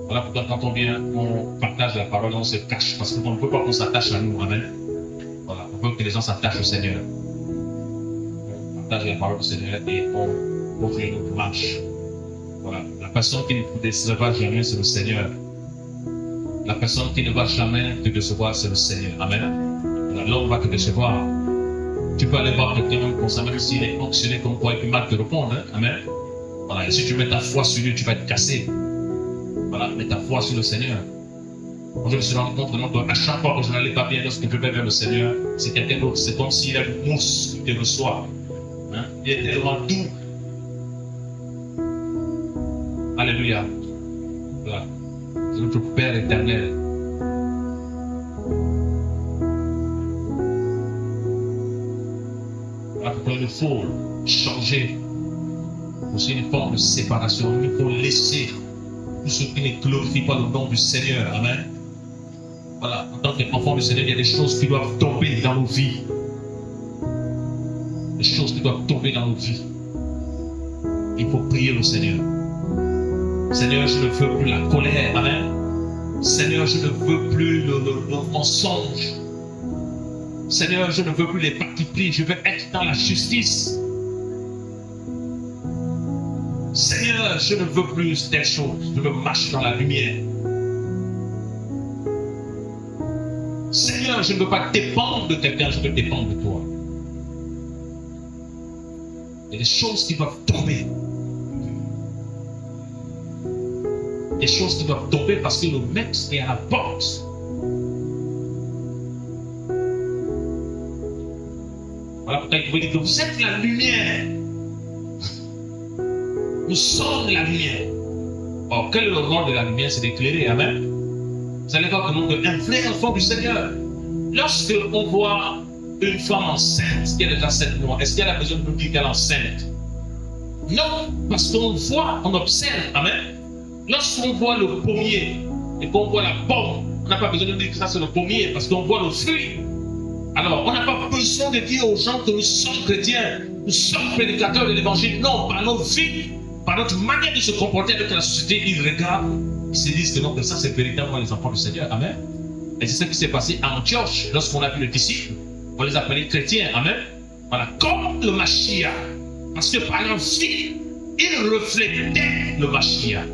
Voilà pourquoi quand on partage la parole, on se cache, parce qu'on ne peut pas qu'on s'attache à nous. Amen. Voilà. On veut que les gens s'attachent au Seigneur. On partage la parole du Seigneur et on fait une marche. Voilà. La personne qui ne te décevra jamais, c'est le Seigneur. La personne qui ne va jamais te décevoir, c'est le Seigneur. Amen. L'homme va te décevoir. Tu peux aller voir quelqu'un même comme ça, même s'il est fonctionné comme toi, et puis mal te répondre. Hein? Amen. Voilà. Et si tu mets ta foi sur lui, tu vas être cassé. Voilà. Mets ta foi sur le Seigneur. Je me suis rendu compte qu'à chaque fois que je n'allais pas bien, lorsque je vais vers le Seigneur, c'est quelqu'un d'autre. C'est comme s'il a une mousse qui te reçoit. Hein? Il est tellement doux. Alléluia. Voilà. C'est notre Père éternel. Voilà pourquoi il faut changer. C'est une forme de séparation. Il faut laisser tout ce qui ne glorifie pas le nom du Seigneur. Amen. Voilà. En tant qu'enfant du Seigneur, il y a des choses qui doivent tomber dans nos vies. Des choses qui doivent tomber dans nos vies. Il faut prier le Seigneur. Seigneur, je ne veux plus la colère. Amen. Seigneur, je ne veux plus le mensonge. Seigneur, je ne veux plus les partis pris. Je veux être dans la justice. Seigneur, je ne veux plus telle chose. Je veux marcher dans la lumière. Seigneur, je ne veux pas dépendre de quelqu'un. Je veux dépendre de toi. Il y a des choses qui doivent tomber. Des choses qui doivent tomber parce que le maître est à la porte. Voilà pourquoi il faut dire que vous êtes la lumière. Nous sommes la lumière. Or, quel est le rôle de la lumière? C'est d'éclairer. Amen. Vous allez voir que un vrai enfant du Seigneur, lorsque on voit une femme enceinte, est-ce qu'elle est enceinte? Non. Est-ce qu'elle a besoin de nous dire qu'elle est enceinte? Non, parce qu'on voit, on observe. Amen. Lorsqu'on voit le pommier et qu'on voit la pomme, on n'a pas besoin de dire que ça c'est le pommier parce qu'on voit le fruit. Alors, on n'a pas besoin de dire aux gens que nous sommes chrétiens, nous sommes prédicateurs de l'évangile. Non, par notre vie, par notre manière de se comporter avec la société, ils regardent, ils se disent que non, que ça c'est véritablement les enfants du Seigneur. Amen. Et c'est ce qui s'est passé à Antioche lorsqu'on a vu les disciples. On les appelait chrétiens. Amen. Voilà, comme le Mashiach. Parce que par leur vie, ils reflétaient le Mashiach.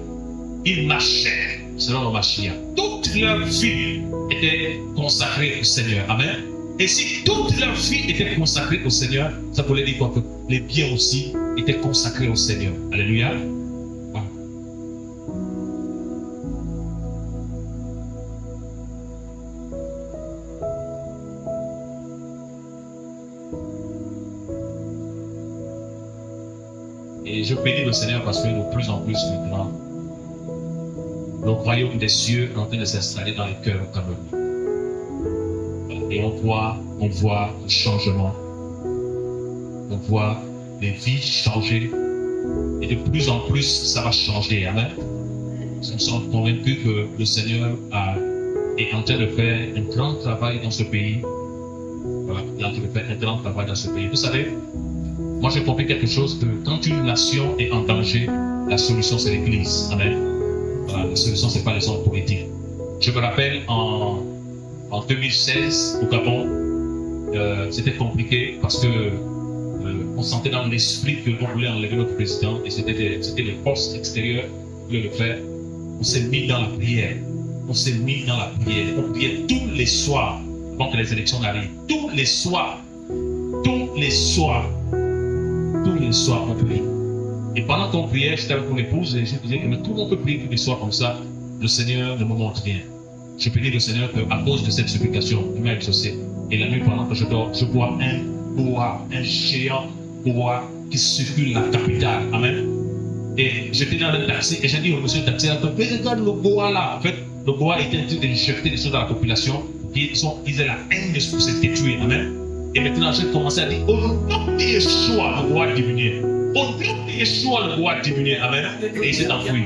Ils marchaient selon le Mashiach. Toute leur vie était consacrée au Seigneur. Amen. Et si toute leur vie était consacrée au Seigneur, ça voulait dire quoi? Que les biens aussi étaient consacrés au Seigneur. Alléluia. Voilà. Et je bénis le Seigneur parce que de plus en plus maintenant, le royaume des cieux est en train de s'installer dans les cœurs comme nous. Et on voit le changement. On voit les vies changer. Et de plus en plus, ça va changer. Amen. Nous sommes convaincus que le Seigneur est en train de faire un grand travail dans ce pays. Voilà, il est en train de faire un grand travail dans ce pays. Vous savez, moi j'ai compris quelque chose, que quand une nation est en danger, la solution c'est l'Église. Amen. Voilà, la solution c'est pas les hommes politiques. Je me rappelle en 2016 au Gabon, c'était compliqué parce que on sentait dans l'esprit qu'on voulait enlever notre président et c'était les forces extérieures qui voulaient le faire. On s'est mis dans la prière. On s'est mis dans la prière. On priait tous les soirs avant que les élections n'arrivent. Tous les soirs. Tous les soirs. Tous les soirs, on priait. Et pendant qu'on priait, j'étais avec mon épouse et je disais que tout le monde peut prier tous les soirs comme ça. Le Seigneur ne me montre rien. Je bénis le Seigneur qu'à cause de cette supplication, il m'a exaucé. Et la nuit pendant que je dors, je vois un géant bois qui circule la capitale. Amen. Et j'étais dans le taxi et j'ai dit au monsieur taxi, regarde le bois là. En fait, le bois était en train d'injecter des choses dans la population. Ils ont la haine de se détruire. Amen. Et maintenant, j'ai commencé à dire, au nom de Yeshua, le bois diminué. Au nom de Yeshua, le bois diminué. Amen. Et il s'est enfui.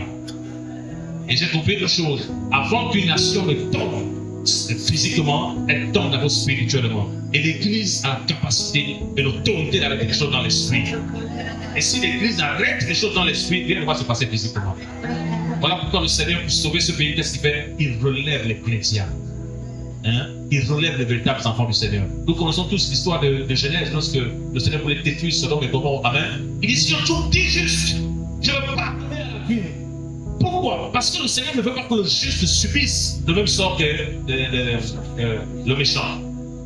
Et j'ai compris deux choses. Avant qu'une nation ne tombe physiquement, elle tombe d'abord spirituellement. Et l'Église a la capacité et l'autorité d'arrêter les choses dans l'esprit. Et si l'Église arrête les choses dans l'esprit, rien ne va se passer physiquement. Voilà pourquoi le Seigneur, pour sauver ce pays, qu'est-ce qu'il fait? Il relève les chrétiens. Hein? Il relève les véritables enfants du Seigneur. Nous connaissons tous l'histoire de Genèse, lorsque le Seigneur voulait détruire Sodome et Gomorrhe. Amen. Il dit, si on trouve dit juste, je ne veux pas donner à la vie. Pourquoi? Parce que le Seigneur ne veut pas que le juste subisse de même sort que le méchant.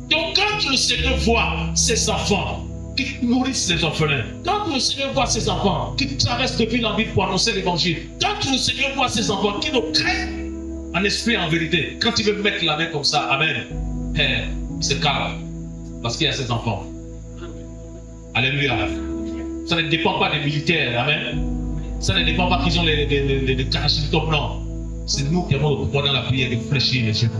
Donc quand le Seigneur voit ses enfants qui nourrissent les orphelins, quand le Seigneur voit ses enfants qui traversent depuis la vie pour annoncer l'évangile, quand le Seigneur voit ses enfants qui nous craignent en esprit et en vérité, quand il veut mettre la main comme ça, amen, il se calme parce qu'il y a ses enfants. Alléluia. Ça ne dépend pas des militaires, amen. Ça ne dépend pas qu'ils ont les Kalachnikov, non. C'est nous qui avons le pouvoir dans la prière de fléchir les genoux.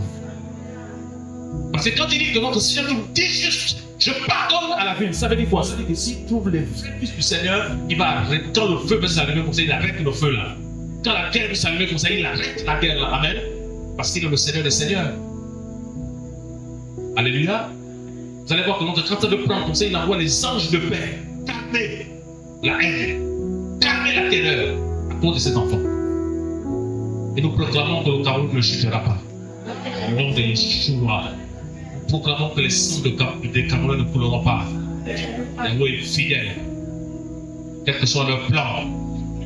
Parce que quand il dit que notre Seigneur nous dit juste, je pardonne à la vie, ça veut dire quoi? Ça veut dire que s'il trouve les vrais fils du Seigneur, il va arrêter. Quand le feu peut s'allumer comme ça, il arrête le feu là. Quand la guerre peut s'allumer comme ça, il arrête la guerre là. Amen. Parce qu'il est le Seigneur des Seigneurs. Alléluia. Vous allez voir que notre quand de prendre comme ça, il envoie les anges de paix. Calmer la haine. Calmer la terreur à cause de ses enfants. Et nous proclamons que le Cameroun ne chutera pas. Au nom de Yeshua, nous proclamons que les sangs des Cameroun ne couleront pas. Les rois fidèles, quel que soit leur plan,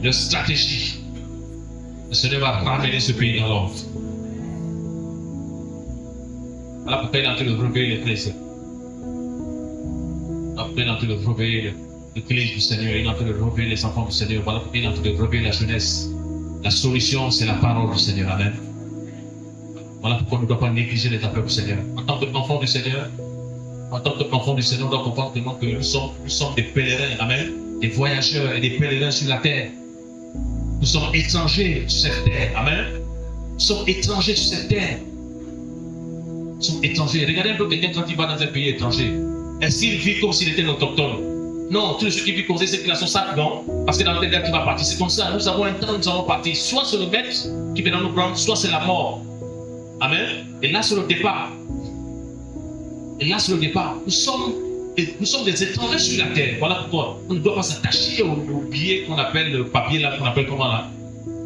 leur stratégie, le Seigneur va ramener ce pays dans l'ordre. Voilà pourquoi il est en train de réveiller l'Église. Voilà pourquoi il est en train de réveiller l'Église du Seigneur. Il est en train de réveiller les enfants du Seigneur. Voilà pourquoi il est en train de réveiller la jeunesse. La solution, c'est la parole du Seigneur. Amen. Voilà pourquoi on ne doit pas négliger les affaires du Seigneur. En tant qu'enfant du Seigneur, on doit comprendre que nous sommes des pèlerins. Amen. Des voyageurs et des pèlerins sur la terre. Nous sommes étrangers sur cette terre. Amen. Nous sommes étrangers sur cette terre. Nous sommes étrangers. Regardez un peu quelqu'un quand il va dans un pays étranger. Est-ce qu'il vit comme s'il était un autochtone? Non, tous ceux qui vivent comme ça, c'est qu'ils sont sacs, non? Parce que dans le terre qui va partir, c'est comme ça. Nous avons un temps, nous allons partir. Soit c'est le maître qui vient nous prendre, soit c'est la mort. Amen. Et là, c'est le départ. Et là, c'est le départ. Nous sommes des étrangers sur la terre. Voilà pourquoi on ne doit pas s'attacher au billet qu'on appelle le papier, là, qu'on appelle comment là?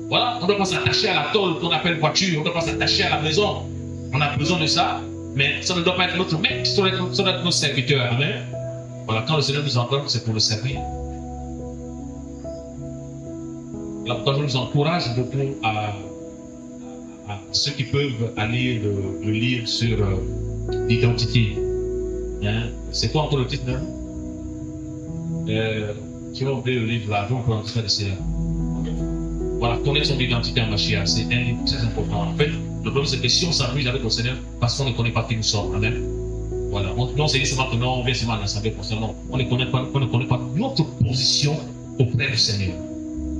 Voilà, on ne doit pas s'attacher à la tôle qu'on appelle voiture. On ne doit pas s'attacher à la maison. On a besoin de ça, mais ça ne doit pas être notre maître, ça doit être notre serviteur. Amen. Voilà, quand le Seigneur nous envoie, c'est pour le servir. Là, pourquoi je nous encourage beaucoup à ceux qui peuvent aller le lire sur l'identité. Hein? C'est quoi encore le titre, là? Tu vas ouvrir le livre là, je vais prendre ça d'ici là. Voilà, connaître son identité en Mashiach, c'est un livre très important. En fait, le problème c'est que si on s'amuse avec le Seigneur, parce qu'on ne connaît pas qui nous sommes, amen. Voilà, on se dit seulement que non, on vient seulement à l'assemblée pour ça, non. On ne connaît pas notre position auprès du Seigneur.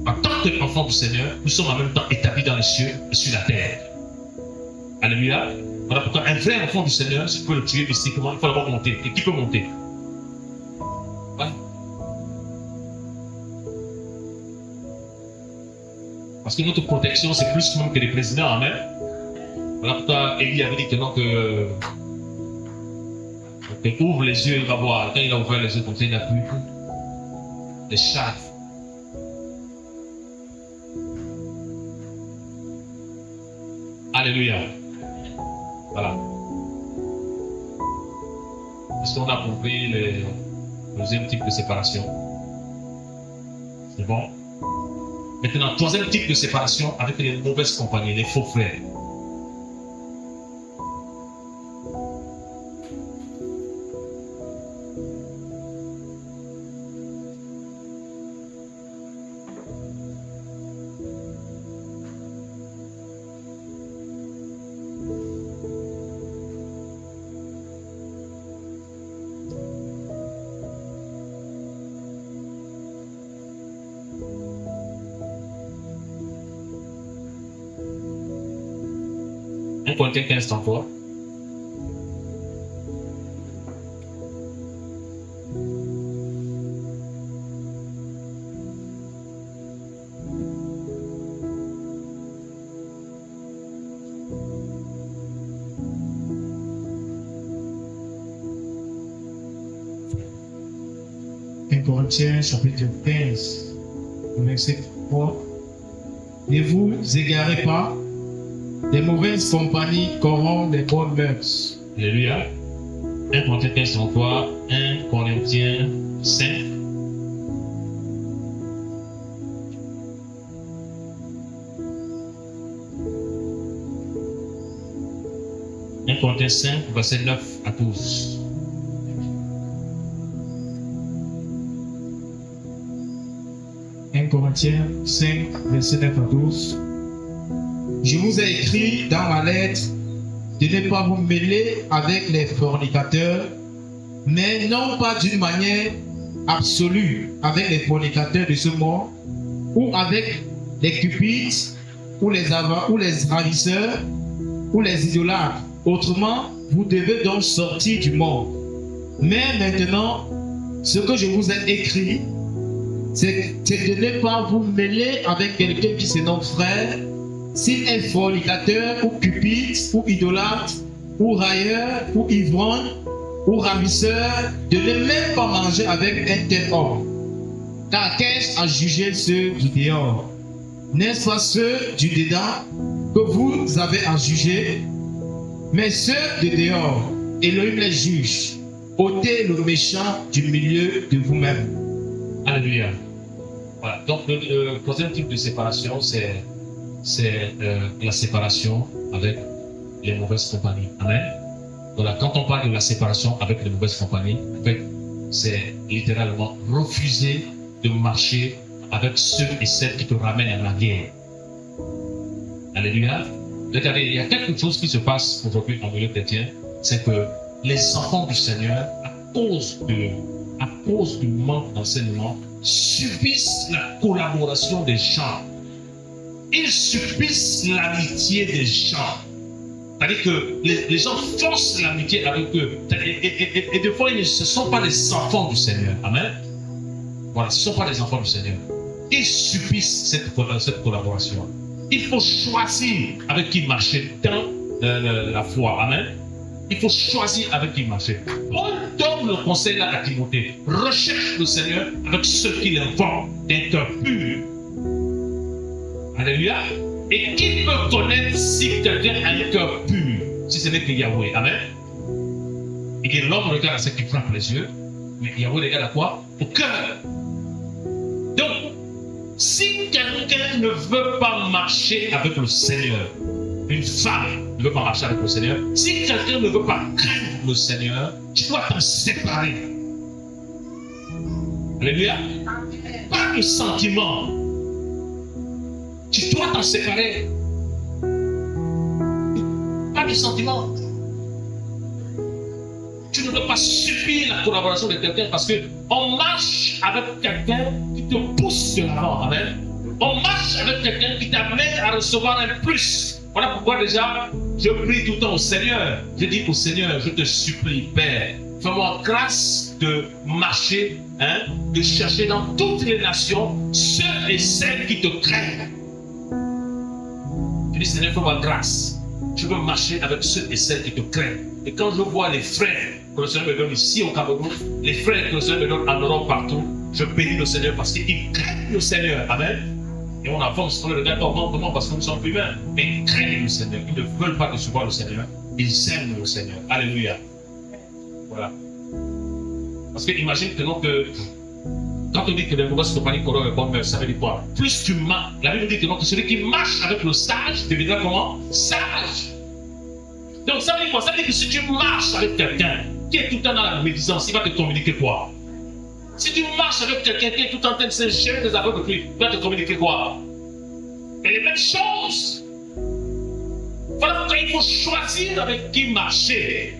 En tant qu'enfant du Seigneur, nous sommes en même temps établis dans les cieux et sur la terre. Alléluia. Voilà pourquoi un vrai enfant du Seigneur, si tu peux le tuer mystiquement, il faut d'abord monter. Et qui peut monter? Ouais. Parce que notre protection, c'est plus même que les présidents, amen. Voilà pourquoi Élie avait dit que non, que ouvre les yeux, il va voir. Quand il a ouvert les yeux comme ça, il a vu des chats. Alléluia. Voilà. Est-ce qu'on a compris le deuxième type de séparation? C'est bon? Maintenant, troisième type de séparation avec les mauvaises compagnies, les faux frères. Un Corinthiens 15 encore. Corinthiens chapitre 15, verset 3. Ne vous égarez pas, les mauvaises compagnies corrompent les bonnes mœurs. Alléluia. 1 Corinthiens 15, 3, 1 Corinthiens 5. Corinthiens 5, verset 9 à 12. Corinthiens 5, verset 9 à 12. Je vous ai écrit dans ma lettre de ne pas vous mêler avec les fornicateurs, mais non pas d'une manière absolue avec les fornicateurs de ce monde, ou avec les cupides, ou les ravisseurs, ou les idolâtres. Autrement, vous devez donc sortir du monde. Mais maintenant, ce que je vous ai écrit, c'est de ne pas vous mêler avec quelqu'un qui se nomme frère, s'il est fornicateur, ou cupide, ou idolâtre, ou railleur, ou ivrogne, ou ravisseur, de ne même pas manger avec un tel homme. Car qu'est-ce à juger ceux du dehors? N'est-ce pas ceux du dedans que vous avez à juger? Mais ceux de dehors, Elohim les juge. Ôtez le méchant du milieu de vous-même. Alléluia. Voilà. Donc le troisième type de séparation, c'est la séparation avec les mauvaises compagnies. Amen. Voilà. Quand on parle de la séparation avec les mauvaises compagnies, en fait, c'est littéralement refuser de marcher avec ceux et celles qui te ramènent à la guerre. Alléluia. Regardez, il y a quelque chose qui se passe aujourd'hui en milieu chrétien, c'est que les enfants du Seigneur, à cause du manque d'enseignement, subissent la collaboration des gens. Ils subissent l'amitié des gens. C'est-à-dire que les gens forcent l'amitié avec eux. Et des fois, ce ne sont pas les enfants du Seigneur. Amen. Voilà, ce ne sont pas les enfants du Seigneur. Ils subissent cette collaboration. Il faut choisir avec qui marcher dans la foi. Amen. Il faut choisir avec qui marcher. Paul donne le conseil là à Timothée. Recherche le Seigneur avec ceux qui l'invoquent d'un cœur pur. Alléluia. Et qui peut connaître si quelqu'un a un cœur pur, si ce n'est que Yahweh. Amen. Et que l'homme regarde à ce qui frappe les yeux, mais Yahweh regarde à quoi? Au cœur. Donc, si quelqu'un ne veut pas marcher avec le Seigneur, une femme ne veut pas marcher avec le Seigneur, si quelqu'un ne veut pas craindre le Seigneur, tu dois t'en séparer. Alléluia. Pas de sentiment. Tu dois t'en séparer. Pas de sentiment. Tu ne dois pas subir la collaboration de quelqu'un parce qu'on marche avec quelqu'un qui te pousse de l'avant. Amen. On marche avec quelqu'un qui t'amène à recevoir un plus. Voilà pourquoi déjà, je prie tout le temps au Seigneur. Je dis au Seigneur, je te supplie, Père, fais-moi grâce de marcher, de chercher dans toutes les nations ceux et celles qui te craignent. Je dis, Seigneur, fais-moi grâce. Je veux marcher avec ceux et celles qui te craignent. Et quand je vois les frères que le Seigneur me donne ici au Cameroun, les frères que le Seigneur me donne en Europe partout, je bénis le Seigneur parce qu'ils craignent le Seigneur. Amen. Et on avance sur le regard comment parce que nous sommes humains. Mais ils craignent le Seigneur. Ils ne veulent pas recevoir le Seigneur. Ils aiment le Seigneur. Alléluia. Voilà. Parce que imagine que non que quand on dit que les mauvaises compagnies corrompent les bonnes mœurs, ça veut dire quoi? Plus tu marches, la Bible dit que non, que celui qui marche avec le sage deviendra comment? Sage. Donc ça veut dire quoi? Ça veut dire que si tu marches avec quelqu'un qui est tout le temps dans la médisance, il va te communiquer quoi? Si tu marches avec quelqu'un qui est tout le temps en train de se gérer des affaires de lui, il va te communiquer quoi? Et les mêmes choses. Voilà pourquoi il faut choisir avec qui marcher.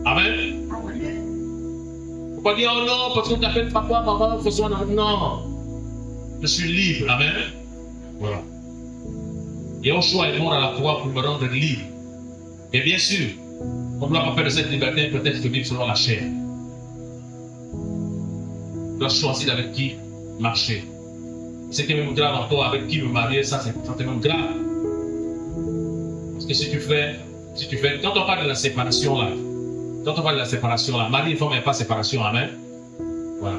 Amen. Il ne faut pas dire, oh non, parce qu'on t'appelle papa, maman, il faut soit non. Je suis libre. Amen. Voilà. Yahushua est mort à la croix pour me rendre libre. Et bien sûr, on ne doit pas faire de cette liberté peut-être vivre selon la chair. On doit choisir avec qui marcher. Ce qui est même grave en toi, avec qui me marier, ça c'est même grave. Parce que si tu fais, quand on parle de la séparation là, mari et femme n'est pas séparation, amen. Voilà.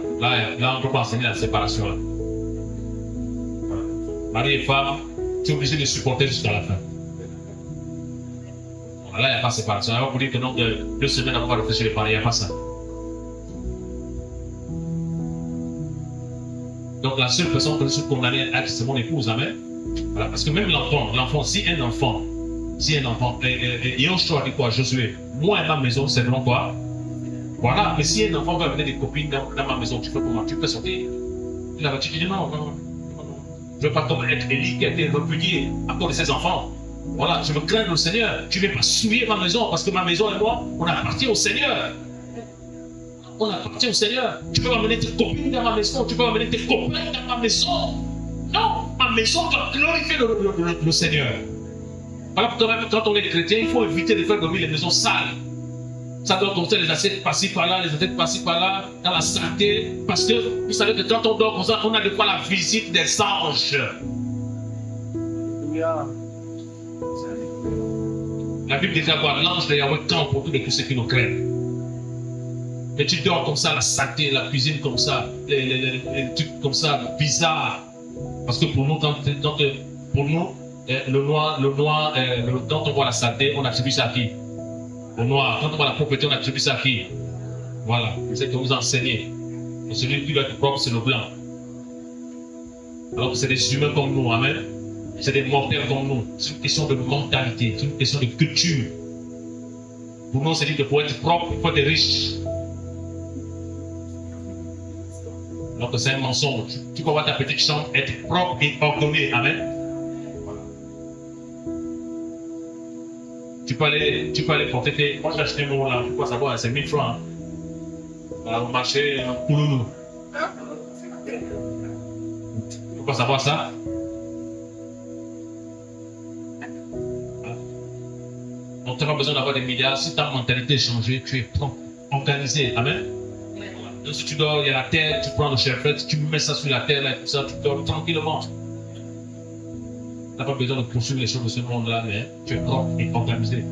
Là, on ne peut pas enseigner la séparation là. Voilà. Mari et femme, tu es obligé de supporter jusqu'à la fin. Voilà, là, il n'y a pas de séparation. Alors, vous dire que non, 2 semaines avant de réfléchir les parents, il n'y a pas ça. Donc, la seule personne que je suis condamné à être, c'est mon épouse, amen. Voilà, parce que même l'enfant, si un enfant, et on choisit dit quoi, Josué, moi et ma maison, c'est vraiment quoi? Voilà, mais si un enfant va amener des copines dans ma maison, tu fais comment? Tu peux sortir? Tu dis non. Je ne veux pas comme être Élie qui a été repudié à cause de ses enfants. Voilà, je veux craindre le Seigneur. Tu ne veux pas souiller ma maison parce que ma maison et moi, on appartient au Seigneur. On appartient au Seigneur. Tu peux amener tes copines dans ma maison, tu peux amener tes copains dans ma maison. Non, ma maison doit glorifier le Seigneur. Voilà pourquoi même quand on est chrétien, il faut éviter de faire dormir les maisons sales. Ça doit compter les assiettes par-ci par-là, les assiettes par-ci par-là, dans la saleté. Parce que vous savez que quand on dort comme ça, on a de quoi la visite des anges. La Bible dit qu'avoir l'ange de Yahweh camp pour tous ceux qui nous craignent. Mais tu dors comme ça, la saleté, la cuisine comme ça, les trucs comme ça, bizarres. Parce que pour nous, le noir, quand on voit la saleté, on attribue ça à qui? Le noir. Quand on voit la propreté, on attribue ça à qui? Voilà, c'est ce que vous enseignez. Et celui qui doit être propre, c'est le blanc. Alors que c'est des humains comme nous, amen. C'est des mortels comme nous. C'est une question de mentalité, c'est une question de culture. Pour nous, c'est dit que pour être propre, il faut être riche. Donc c'est un mensonge. Tu peux voir ta petite chambre être propre et ordonnée, amen. Tu peux aller porter tes... Moi j'ai acheté mon là, pourquoi savoir, c'est 1000 francs. Au marché, Koulounou. Pourquoi savoir ça? Donc tu n'as pas besoin d'avoir des milliards. Si ta mentalité est changée, tu es propre, organisé, amen. Donc si tu dors, il y a la terre, tu prends le chef, tu mets ça sur la terre, là, tout ça, tu dors tranquillement. Tu n'as pas besoin de poursuivre les choses de ce monde-là, mais tu es propre et organisé.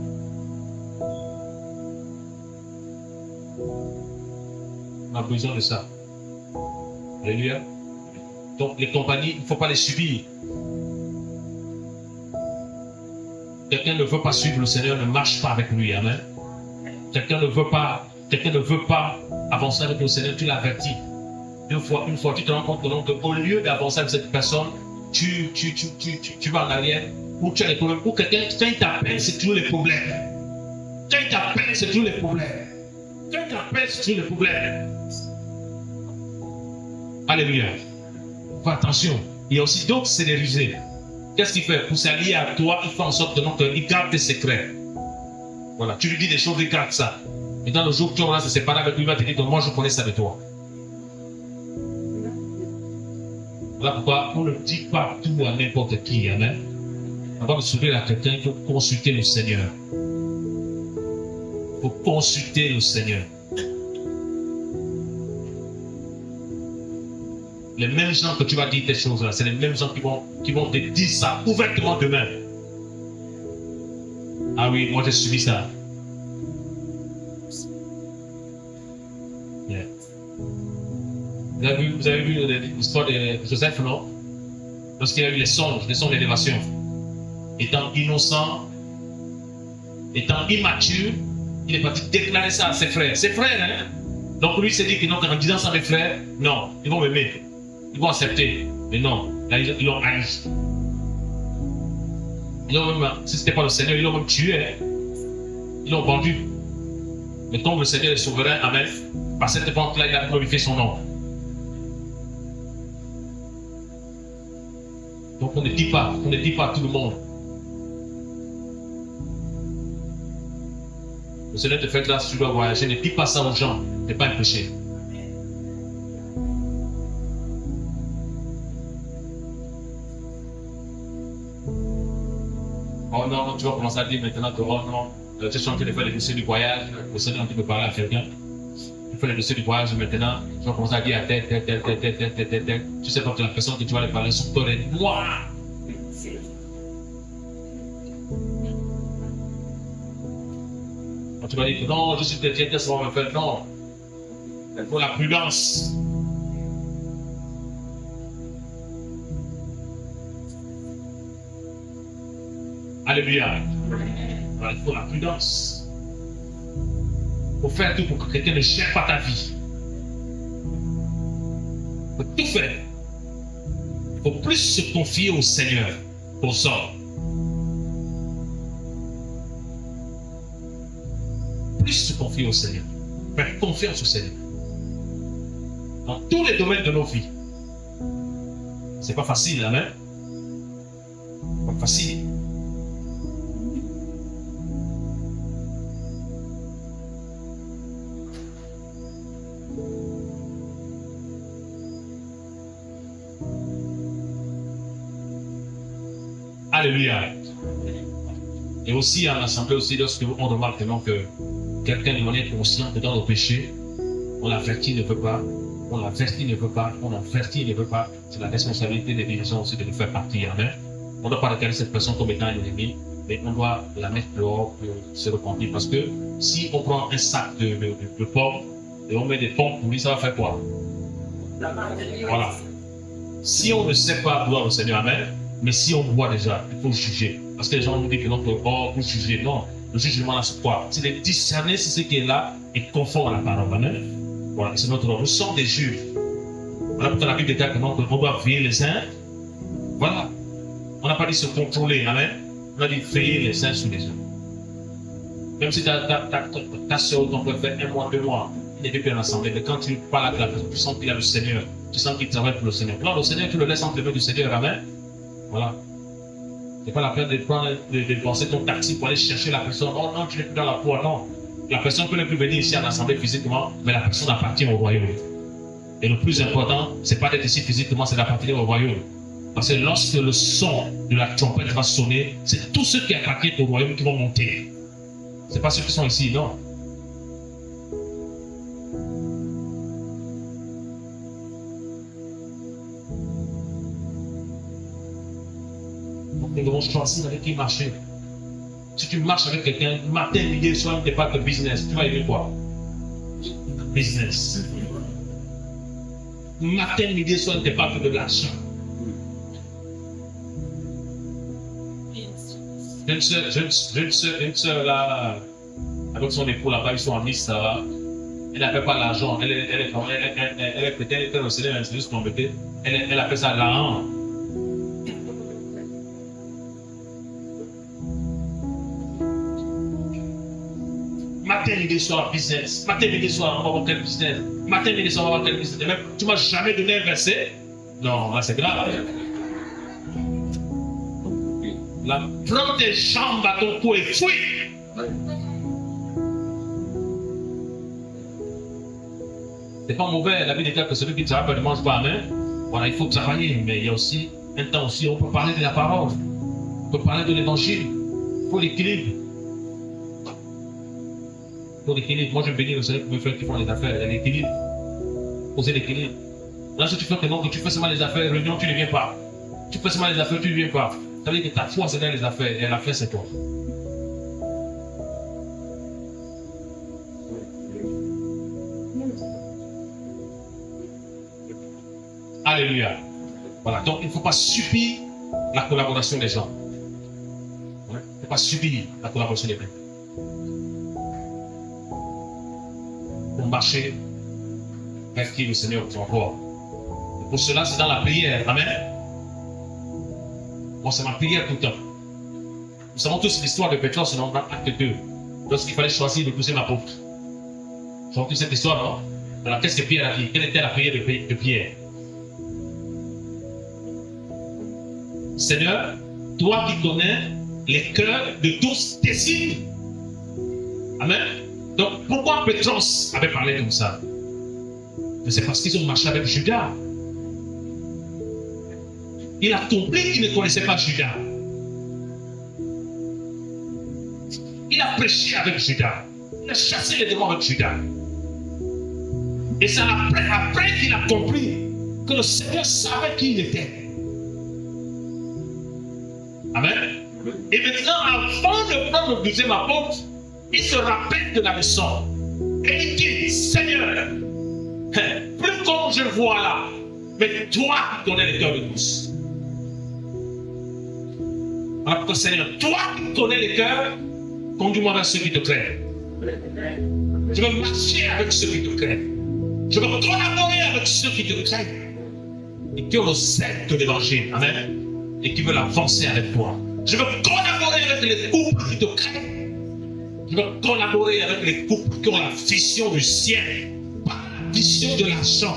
On a besoin de ça. Alléluia. Donc les compagnies, il ne faut pas les subir. Quelqu'un ne veut pas suivre le Seigneur, ne marche pas avec lui. Amen. Quelqu'un ne veut pas avancer avec le Seigneur, tu l'avertis. Une fois, tu te rends compte qu'au lieu d'avancer avec cette personne, tu vas en arrière, ou tu as des problèmes, ou quelqu'un, quand il t'appelle, c'est toujours les problèmes. appelle, c'est toujours les problèmes. Quand tu appelles, c'est toujours les problèmes. Alléluia. Fais attention. Il y a aussi d'autres scénarisés. Qu'est-ce qu'il fait? Pour s'allier à toi, il fait en sorte qu'il garde tes secrets. Voilà. Tu lui dis des choses, il garde ça. Et dans le jour où tu vas se séparer avec lui, il va te dire que moi, je connais ça de toi. Voilà pourquoi on ne dit pas tout à n'importe qui. Amen. Avant de s'ouvrir à quelqu'un, il faut consulter le Seigneur. Il faut consulter le Seigneur. Les mêmes gens que tu vas dire ces choses-là, c'est les mêmes gens qui vont te dire ça ouvertement demain. Ah oui, moi j'ai subi ça. Yeah. Vous avez vu l'histoire de Joseph, non? Lorsqu'il a eu les songes d'élévation. Étant innocent, étant immature, il est parti déclarer ça à ses frères. Ses frères, hein? Donc lui s'est dit que non, en disant ça à mes frères, non, ils vont m'aimer. Ils vont accepter. Mais non, là, ils l'ont haï. Ils l'ont même, si ce n'était pas le Seigneur, ils l'ont même tué. Hein? Ils l'ont vendu. Mais comme le Seigneur est souverain, amen, par cette vente-là, il a glorifié son nom. Donc on ne dit pas à tout le monde. Le Seigneur te fait grâce, si tu dois voyager, ne dis pas ça aux gens, ce n'est pas un péché. Oh non, tu vas commencer à dire maintenant que oh non, tu es en train de faire les dossiers du voyage, le Seigneur dit de parler à quelqu'un. Tu fais les dossiers du voyage maintenant, tu vas commencer à dire à tel. Tu sais pas que la personne que tu vas aller parler son corps est noir. Tu vas dire que non, je suis chrétien, ça va me faire. Non. Il faut la prudence. Alléluia. Voilà, il faut la prudence. Il faut faire tout pour que quelqu'un ne gère pas ta vie. Il faut tout faire. Il faut plus se confier au Seigneur pour ça. Plus se confier au Seigneur. Faire confiance au Seigneur. Dans tous les domaines de nos vies. C'est pas facile, amen. Pas facile. Alléluia. Et aussi en assemblée, aussi, lorsque on remarque que quelqu'un de manière consciente est dans le péché, on l'avertit, ne veut pas, on l'avertit, ne veut pas, on l'avertit, ne veut pas. C'est la responsabilité des dirigeants aussi de le faire partir. Amen. On ne doit pas regarder cette personne comme étant un ennemi, mais on doit la mettre dehors pour se repentir. Parce que si on prend un sac de pommes et on met des pommes pour lui, ça va faire quoi? Voilà. Si on ne sait pas vouloir le Seigneur, amen. Mais si on voit déjà, il faut juger. Parce que les gens nous disent que non, vous jugez. Non, le jugement là, c'est quoi? C'est de discerner si ce qui est là est conforme à la parole. Amen. Voilà, c'est notre rôle. Nous sommes des juges. Voilà pourquoi la Bible déclare que non, on doit veiller les uns. Voilà. On n'a pas dit se contrôler. Amen. On a dit veiller les uns sur les autres. Même si ta soeur, ton frère fait 1 mois, 2 mois, il n'est plus en assemblée. Mais quand tu parles avec la personne, tu sens qu'il y a le Seigneur. Tu sens qu'il travaille pour le Seigneur. Non, le Seigneur, tu le laisses entre les mains du Seigneur. Amen. Voilà. C'est pas la peine de dépenser ton taxi pour aller chercher la personne. Oh non, tu n'es plus dans la foi. Non. La personne peut ne plus venir ici en assemblée physiquement, mais la personne appartient au royaume. Et le plus important, c'est pas d'être ici physiquement, c'est d'appartenir au royaume. Parce que lorsque le son de la trompette va sonner, c'est tous ceux qui appartiennent au royaume qui vont monter. C'est pas ceux qui sont ici, non. Nous devons choisir avec qui marcher. Si tu marches avec quelqu'un, matin, midi, soir, il ne pas que business. Tu vas aimer quoi? Business. Matin, midi, soir, il ne pas que de l'argent. Une soeur là, avec son époux là-bas, ils sont en Nice, là. Elle n'appelle pas l'argent. Elle est peut-être au Seigneur, c'est juste pour embêter. Elle appelle ça l'argent. matin, midi, soir, business. Matin, midi, soir, on va voir quel business. Matin, midi, soir, on va voir quel business. Et même, tu ne m'as jamais donné un verset. Non, là, c'est grave. Là, prends tes jambes à ton cou et fuis. C'est pas mauvais. La Bible déclare que celui qui travaille ne mange pas à main. Voilà, il faut travailler. Mais il y a aussi un temps aussi, on peut parler de la parole. On peut parler de l'évangile. Il faut l'équilibre. Il faut l'équilibre. Moi, je bénis le Seigneur pour me faire qui font les affaires. Il y a l'équilibre. Poser l'équilibre. Là, si tu fais que tu fais seulement les affaires, réunion, tu ne viens pas. Tu fais seulement les affaires, tu ne viens pas. Ça veut dire que ta foi, c'est dans les affaires. Et l'affaire, c'est toi. Alléluia. Voilà. Donc, il ne faut pas subir la collaboration des gens. Il ne faut pas subir la collaboration des gens. Pour marcher vers qui le Seigneur vous envoie. Et pour cela, c'est dans la prière. Amen. Moi, c'est ma prière tout le temps. Nous savons tous l'histoire de Pétros dans Acte 2, lorsqu'il fallait choisir le deuxième apôtre. Nous savons tous cette histoire, non? Alors, qu'est-ce que Pierre a dit? Quelle était la prière de Pierre? Seigneur, toi qui connais les cœurs de tous tes disciples. Amen. Donc, pourquoi Pétros avait parlé comme ça? C'est parce qu'ils ont marché avec Judas. Il a compris qu'il ne connaissait pas Judas. Il a prêché avec Judas. Il a chassé les démons avec Judas. Et c'est après qu'il a compris que le Seigneur savait qui il était. Amen. Et maintenant, avant de prendre le deuxième apôtre, il se rappelle de la leçon. Et il dit, Seigneur, plus comme je vois là, mais toi qui connais les cœurs de tous. Alors que Seigneur, toi qui connais les cœurs, conduis-moi vers ceux qui te craignent. Je veux marcher avec ceux qui te craignent. Je veux collaborer avec ceux qui te craignent. Et qui ont le zèle de l'évangile. Amen. Et qui veulent avancer avec toi. Je veux collaborer avec les couples qui te craignent. Je veux collaborer avec les couples qui ont la vision du ciel. Pas la vision de l'argent.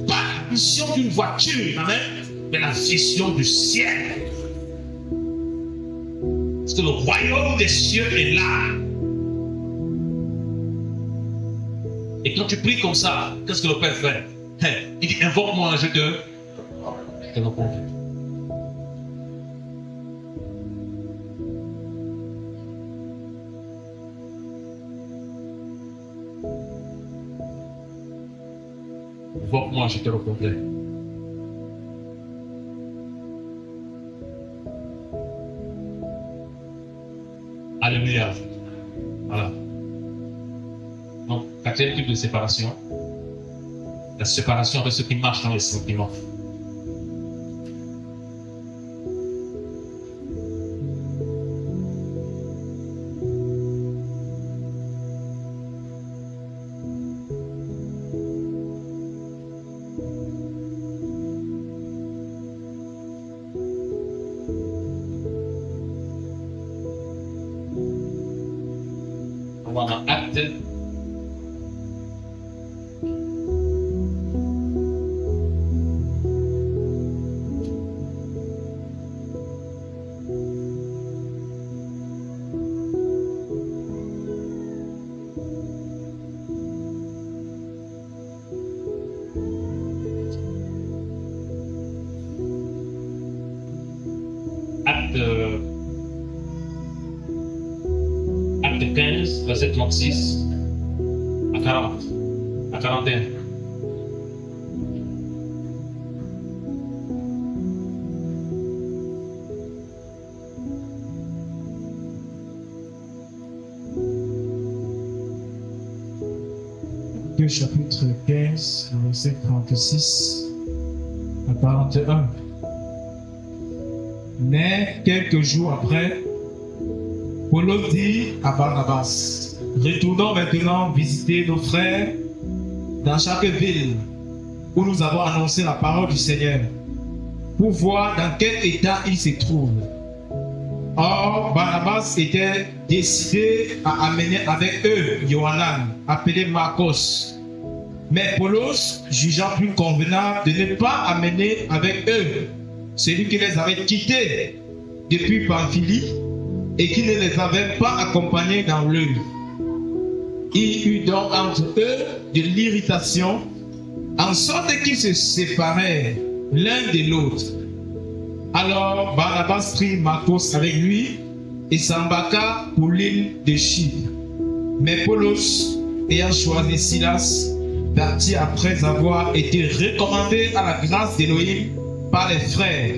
Pas la vision d'une voiture. Amen. Mais la vision du ciel. Parce que le royaume des cieux est là. Et quand tu pries comme ça, qu'est-ce que le Père fait? Il dit, invoque-moi, je te réponds. Invoque-moi, je te répondrai. Alléluia. Voilà. Donc, quatrième type de séparation. La séparation avec ceux qui marchent dans les sentiments. On va dans Acte. Acte 15, verset 36 à 40, à 41. Chapitre 15, verset 36 à 41. Mais quelques jours après, Paul dit à Barnabas, retournons maintenant visiter nos frères dans chaque ville où nous avons annoncé la parole du Seigneur, pour voir dans quel état ils se trouvent. Or, Barnabas était décidé à amener avec eux Yohanan, appelé Marcos. Mais Paulos, jugeant plus convenable de ne pas amener avec eux celui qui les avait quittés depuis Pamphylie et qui ne les avait pas accompagnés dans l'œuvre. Il y eut donc entre eux de l'irritation, en sorte qu'ils se séparèrent l'un de l'autre. Alors Barnabas prit Marcos avec lui et s'embarqua pour l'île de Chypre. Mais Paulos, ayant choisi Silas, partit après avoir été recommandé à la grâce d'Élohim par les frères.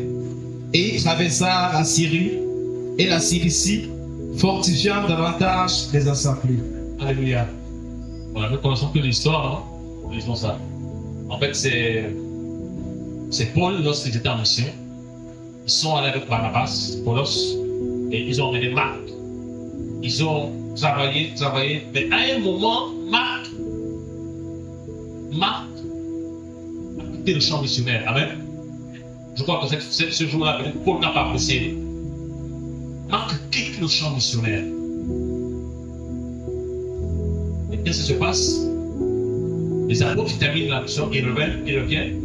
Et il traversa la Syrie et la Cilicie, fortifiant davantage les assemblées. Alléluia. Voilà, nous connaissons que l'histoire, hein? Lisons ça. En fait, c'est Paul, lorsqu'il était en mission, ils sont allés avec Barnabas, Paulos, et ils ont emmené Marc. Ils ont travaillé, mais à un moment, Marc a quitté le champ missionnaire. Amen. Je crois que ce jour-là, Paul n'a pas apprécié. Marc quitte le champ missionnaire. Et qu'est-ce qui se passe? Les apôtres terminent la mission, ils reviennent,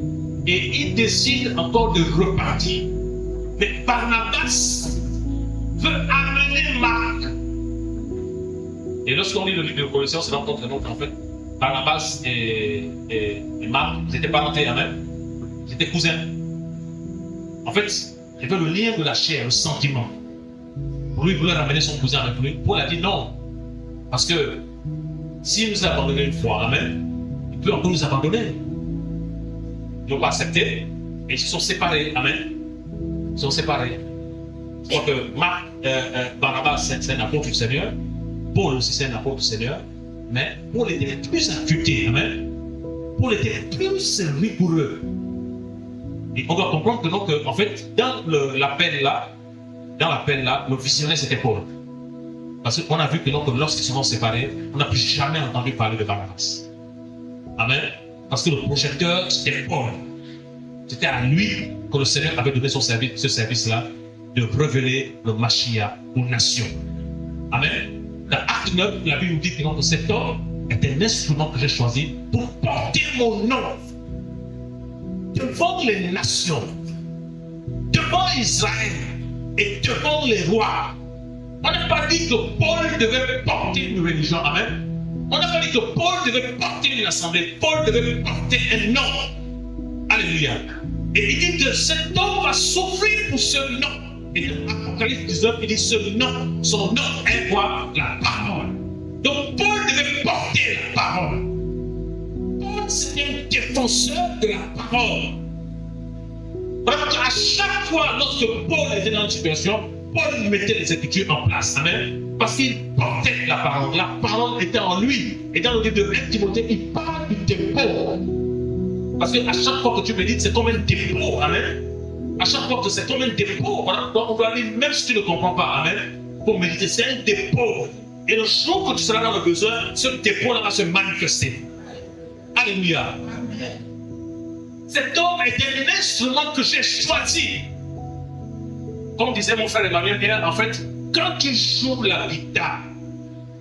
et ils décident encore de repartir. Mais Barnabas veut amener Marc. Et lorsqu'on lit le livre de Colossiens, on se rend compte qu'en fait, Barnabas et Marc, ils étaient parentés, amen. Ils étaient cousins. En fait, il y avait le lien de la chair, le sentiment. Lui, il voulait ramener son cousin avec lui. Paul a dit non. Parce que s'il nous a abandonnés une fois, amen, il peut encore nous abandonner. Ils n'ont pas accepté et ils se sont séparés, amen. Ils sont séparés. Je crois que Barnabas, c'est un apôtre du Seigneur. Paul aussi, c'est un apôtre du Seigneur. Mais Paul était plus affûté, amen. Paul était plus rigoureux. Et on doit comprendre que donc, en fait, dans l'appel là, le visionnaire c'était Paul. Parce qu'on a vu que donc, lorsqu'ils se sont séparés, on n'a plus jamais entendu parler de Barnabas. Amen. Parce que le projecteur c'était Paul. C'était à lui que le Seigneur avait donné ce service-là, de révéler le Mashiach aux nations. Amen. Dans Acte 9, la Bible nous dit que cet homme est un instrument que j'ai choisi pour porter mon nom devant les nations, devant Israël et devant les rois. On n'a pas dit que Paul devait porter une religion, amen. On n'a pas dit que Paul devait porter une assemblée. Paul devait porter un nom. Alléluia. Et il dit que cet homme va souffrir pour ce nom. Et dans Apocalypse 19, il dit ce nom, son nom est quoi? La parole. Donc Paul devait porter la parole. Paul, c'est un défenseur de la parole. À chaque fois, lorsque Paul était dans une situation, Paul mettait les Écritures en place. Amen. Parce qu'il portait la parole. La parole était en lui. Et dans le livre de 1 Timothée, il parle du dépôt. Parce qu'à chaque fois que tu médites, c'est comme un dépôt. Amen. À chaque fois que c'est comme un dépôt. Voilà. Donc on doit lire, même si tu ne comprends pas. Amen. Pour méditer, c'est un dépôt. Et le jour que tu seras dans le besoin, ce dépôt-là va se manifester. Alléluia. Amen. Cet homme est un instrument que j'ai choisi. Comme disait mon frère Emmanuel, en fait, quand tu joues la guitare,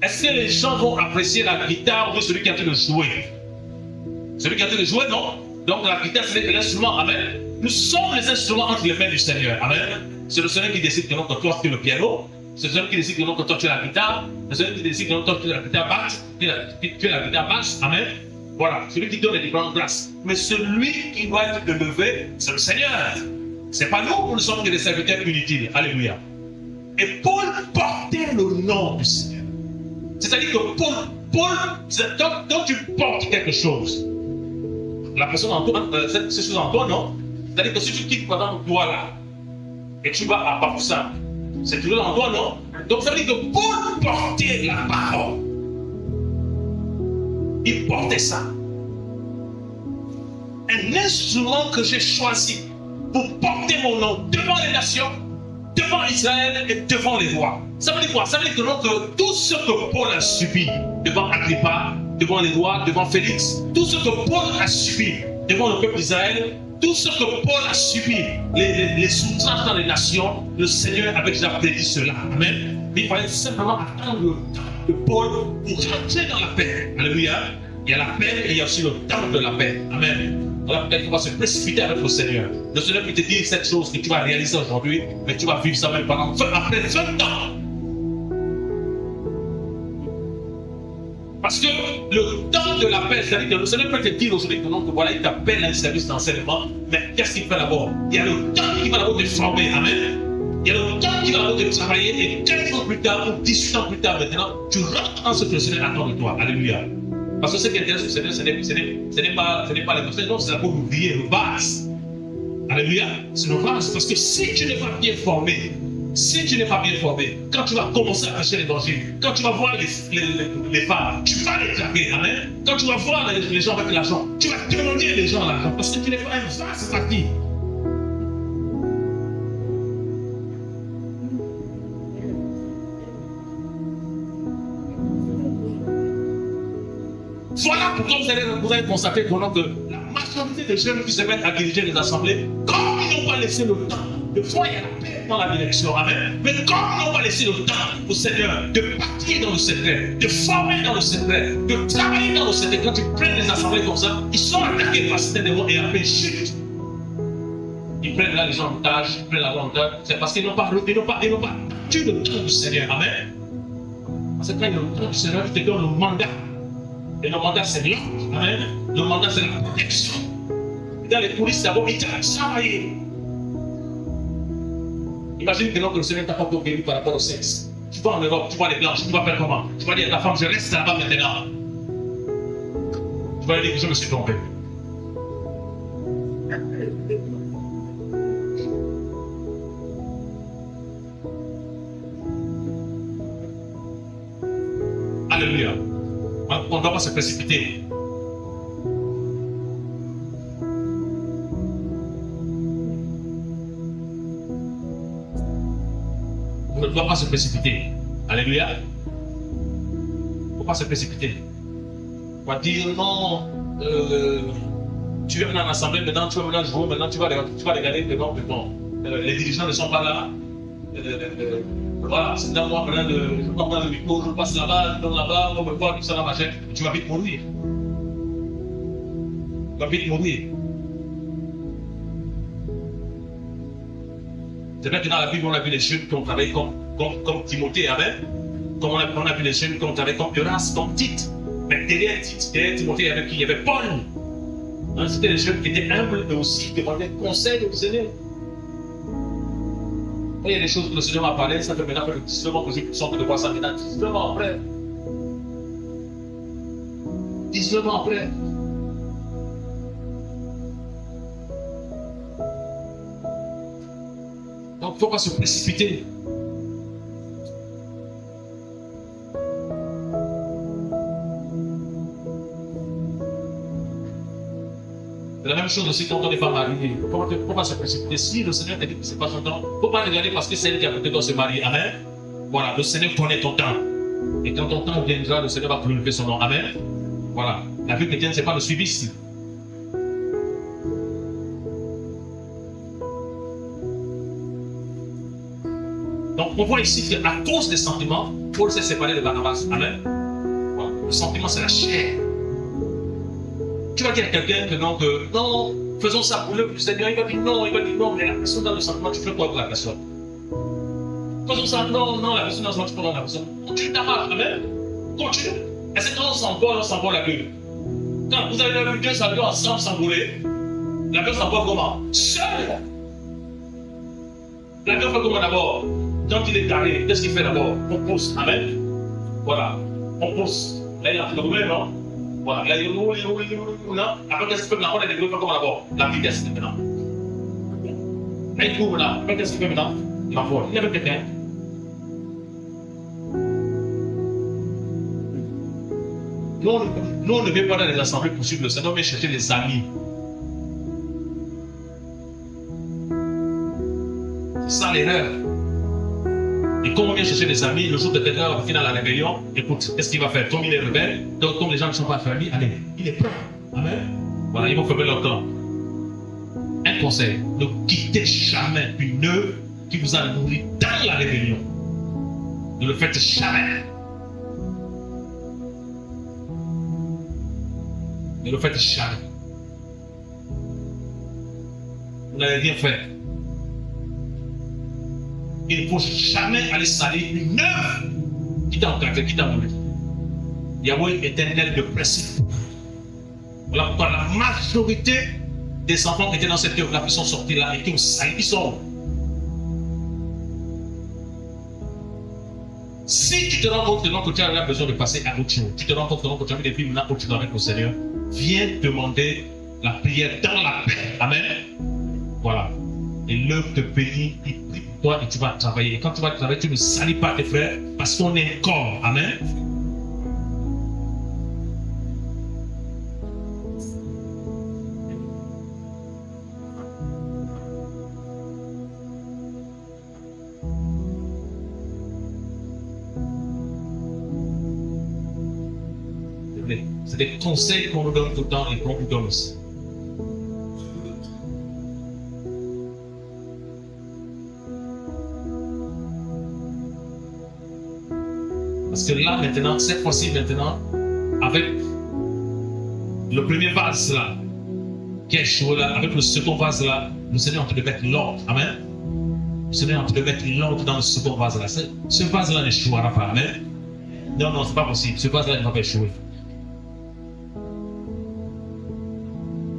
est-ce que les gens vont apprécier la guitare ou celui qui a en train de jouer? Celui qui a en train de jouer, non? Donc la guitare, c'est l'instrument. Amen. Nous sommes les instruments entre les mains du Seigneur. Amen. C'est le Seigneur qui décide que toi tu es le piano. C'est le Seigneur qui décide que toi tu es la guitare. C'est le Seigneur qui décide que toi tu es la guitare basse. Tu es la guitare basse. Amen. Voilà. Celui qui donne les différentes grâces. Mais celui qui doit être élevé, c'est le Seigneur. C'est pas nous, nous sommes des serviteurs inutiles. Alléluia. Et Paul portait le nom du Seigneur. C'est-à-dire que Paul, quand tu portes quelque chose, la personne en toi, c'est chose en toi, non? C'est-à-dire que si tu quittes par exemple toi là, et tu vas à Bafoussam, c'est toujours en toi, non? Donc ça veut dire que Paul portait la parole. Il portait ça. Un instrument que j'ai choisi pour porter mon nom devant les nations, devant Israël et devant les rois. Ça veut dire quoi? Ça veut dire que tout ce que Paul a subi devant Agrippa, devant les rois, devant Félix, tout ce que Paul a subi devant le peuple d'Israël, Tout ce que Paul a subi, les souffrances dans les nations, le Seigneur avait déjà prédit cela. Amen. Mais il fallait simplement attendre le temps de Paul pour rentrer dans la paix. Alléluia. Il y a la paix et il y a aussi le temps de la paix. Amen. Alors peut-être qu'on va se précipiter avec le Seigneur. Le Seigneur peut te dire cette chose que tu vas réaliser aujourd'hui, mais tu vas vivre ça même pendant après 20 ans. Parce que le temps de la paix, c'est-à-dire que le Seigneur peut te dire aujourd'hui que voilà, il t'appelle à un service d'enseignement, mais qu'est-ce qu'il fait d'abord? Il y a le temps qu'il va d'abord te former. Amen. Il y a le temps qu'il va d'abord te travailler et 15 ans plus tard ou 18 ans plus tard maintenant, tu rentres dans ce que le Seigneur attend de toi. Alléluia. Parce que ce qui intéresse le Seigneur, ce n'est pas les conseils, non, c'est pour oublier le vase. Alléluia. C'est le vase. Parce que si tu n'es pas bien formé, quand tu vas commencer à prêcher l'évangile, quand tu vas voir les femmes, tu vas les draguer. Amen. Quand tu vas voir les gens avec l'argent, tu vas demander les gens l'argent. Parce que tu n'es pas un vase parti. Voilà pourquoi vous allez constater que la majorité des jeunes qui se mettent à diriger les assemblées, comme ils n'ont pas laissé le temps, de fois il y a la paix dans la direction, amen. Mais comme ils n'ont pas laissé le temps au Seigneur de partir dans le secret, de former dans le secret, de travailler dans le secret, quand ils prennent les assemblées comme ça, ils sont attaqués par certains démons et après ils chutent. Ils prennent là les gens en otage, ils prennent la lenteur, c'est parce qu'ils n'ont pas tué le temps du Seigneur, amen. Parce que quand il y a le temps du Seigneur, je te donne le mandat. Et le mandat, c'est l'ordre. Amen. Le mandat, c'est la protection. Et dans les polices, d'abord, ils t'ont travaillé. Imagine que le Seigneur t'a pas encore guéri par rapport au sexe. Tu vas en Europe, tu vois les blanches, tu vas faire comment? Tu vas dire à ta femme, je reste là-bas maintenant. Tu vas lui dire que je me suis trompé. Alléluia. On ne doit pas se précipiter. On ne doit pas se précipiter. Alléluia. Il ne faut pas se précipiter. On va dire non, tu viens maintenant en assemblée, maintenant tu vas maintenant jouer, maintenant tu vas regarder que non, les dirigeants ne sont pas là. Voilà, c'est dans moi maintenant, je prends le micro, je passe là-bas, on me voit, tout ça dans ma chaîne, tu vas vite mourir. Tu vas vite mourir. C'est vrai que dans la Bible, on a vu les jeunes qui ont travaillé comme Timothée, amen. Comme on a vu les jeunes qui ont travaillé comme Euraste, comme Tite. Mais derrière Timothée, il y avait Paul. Hein, c'était les jeunes qui étaient humbles et aussi qui demandaient conseil au Seigneur. Il y a des choses que le Seigneur m'a parlé, ça fait maintenant que le 19 ans que je sens de voir ça maintenant. 19 ans après. 19 ans après. Donc il ne faut pas se précipiter. C'est la même chose aussi quand on n'est pas marié. Il ne faut pas se précipiter. Si le Seigneur t'a dit que ce n'est pas son temps, il ne faut pas regarder parce que c'est elle qui a peut-être se marier. Amen. Voilà, le Seigneur connaît ton temps. Et quand ton temps viendra, le Seigneur va glorifier son nom. Amen. Voilà. La vie chrétienne, ce n'est pas le suivisme. Donc on voit ici qu'à cause des sentiments, Paul s'est séparé de Barnabas. Amen. Voilà. Le sentiment, c'est la chair. Tu vas dire à quelqu'un que non, faisons ça pour le Seigneur. Il va dire non, mais la personne dans le sentiment, tu fais quoi pour la personne? Faisons ça, non, la personne dans le sentiment, tu fais quoi pour la personne? Continue ta marche, amen. Continue. Et c'est quand on s'envole la gueule. Quand vous avez vu deux avions ensemble s'envoler, l'avion s'envole comment? Seul. L'avion fait comment d'abord? Quand il est carré, qu'est-ce qu'il fait d'abord? On pousse, amen. Voilà, on pousse. Là, il y a un problème, non? Voilà, là, il roule, non? Après, qu'est-ce qu'il fait maintenant? On a des comment d'abord? La vitesse, maintenant. Là, il court là. Après, qu'est-ce qu'il fait maintenant? Il envole. Il y avait quelqu'un. Nous, on ne vient pas dans les assemblées pour suivre le Seigneur, mais chercher des amis. C'est ça l'erreur. Et comme on vient chercher des amis, le jour de quelqu'un va finir à la réveillon, écoute, qu'est-ce qu'il va faire? Comme il est rebelle, donc comme les gens ne sont pas fermés, allez, il est prêt. Amen. Voilà, ils vont fermer leur camp. un conseil. Ne quittez jamais une œuvre qui vous a nourri dans la rébellion. Ne le faites jamais. Ne le faites jamais. Vous n'avez rien fait. Il ne faut jamais aller salir une œuvre qui t'a encadré, qui t'a nourri. Yahweh est éternel de principe. Voilà pourquoi la majorité des enfants qui étaient dans cette œuvre-là, qui sont sortis là et qui ont sali, ils sont. Si tu te rends compte que tu as besoin de passer à autre chose, tu te rends compte que tu as vu des films maintenant où tu dois avec le Seigneur, viens demander la prière dans la paix. Amen. Voilà. Et l'œuvre te bénit, il prie pour toi et tu vas travailler. Et quand tu vas travailler, tu ne salis pas tes frères parce qu'on est un corps. Amen. C'est des conseils qu'on nous donne tout le temps et qu'on nous donne aussi. Parce que là, maintenant, cette fois-ci, maintenant, avec le premier vase là, qui est échoué là, avec le second vase là, le Seigneur est en train de mettre l'ordre. Amen. Le Seigneur est en train de mettre l'ordre dans le second vase là. Ce vase là n'échouera pas. Amen. Non, non, c'est pas possible. Ce vase là ne va pas échouer.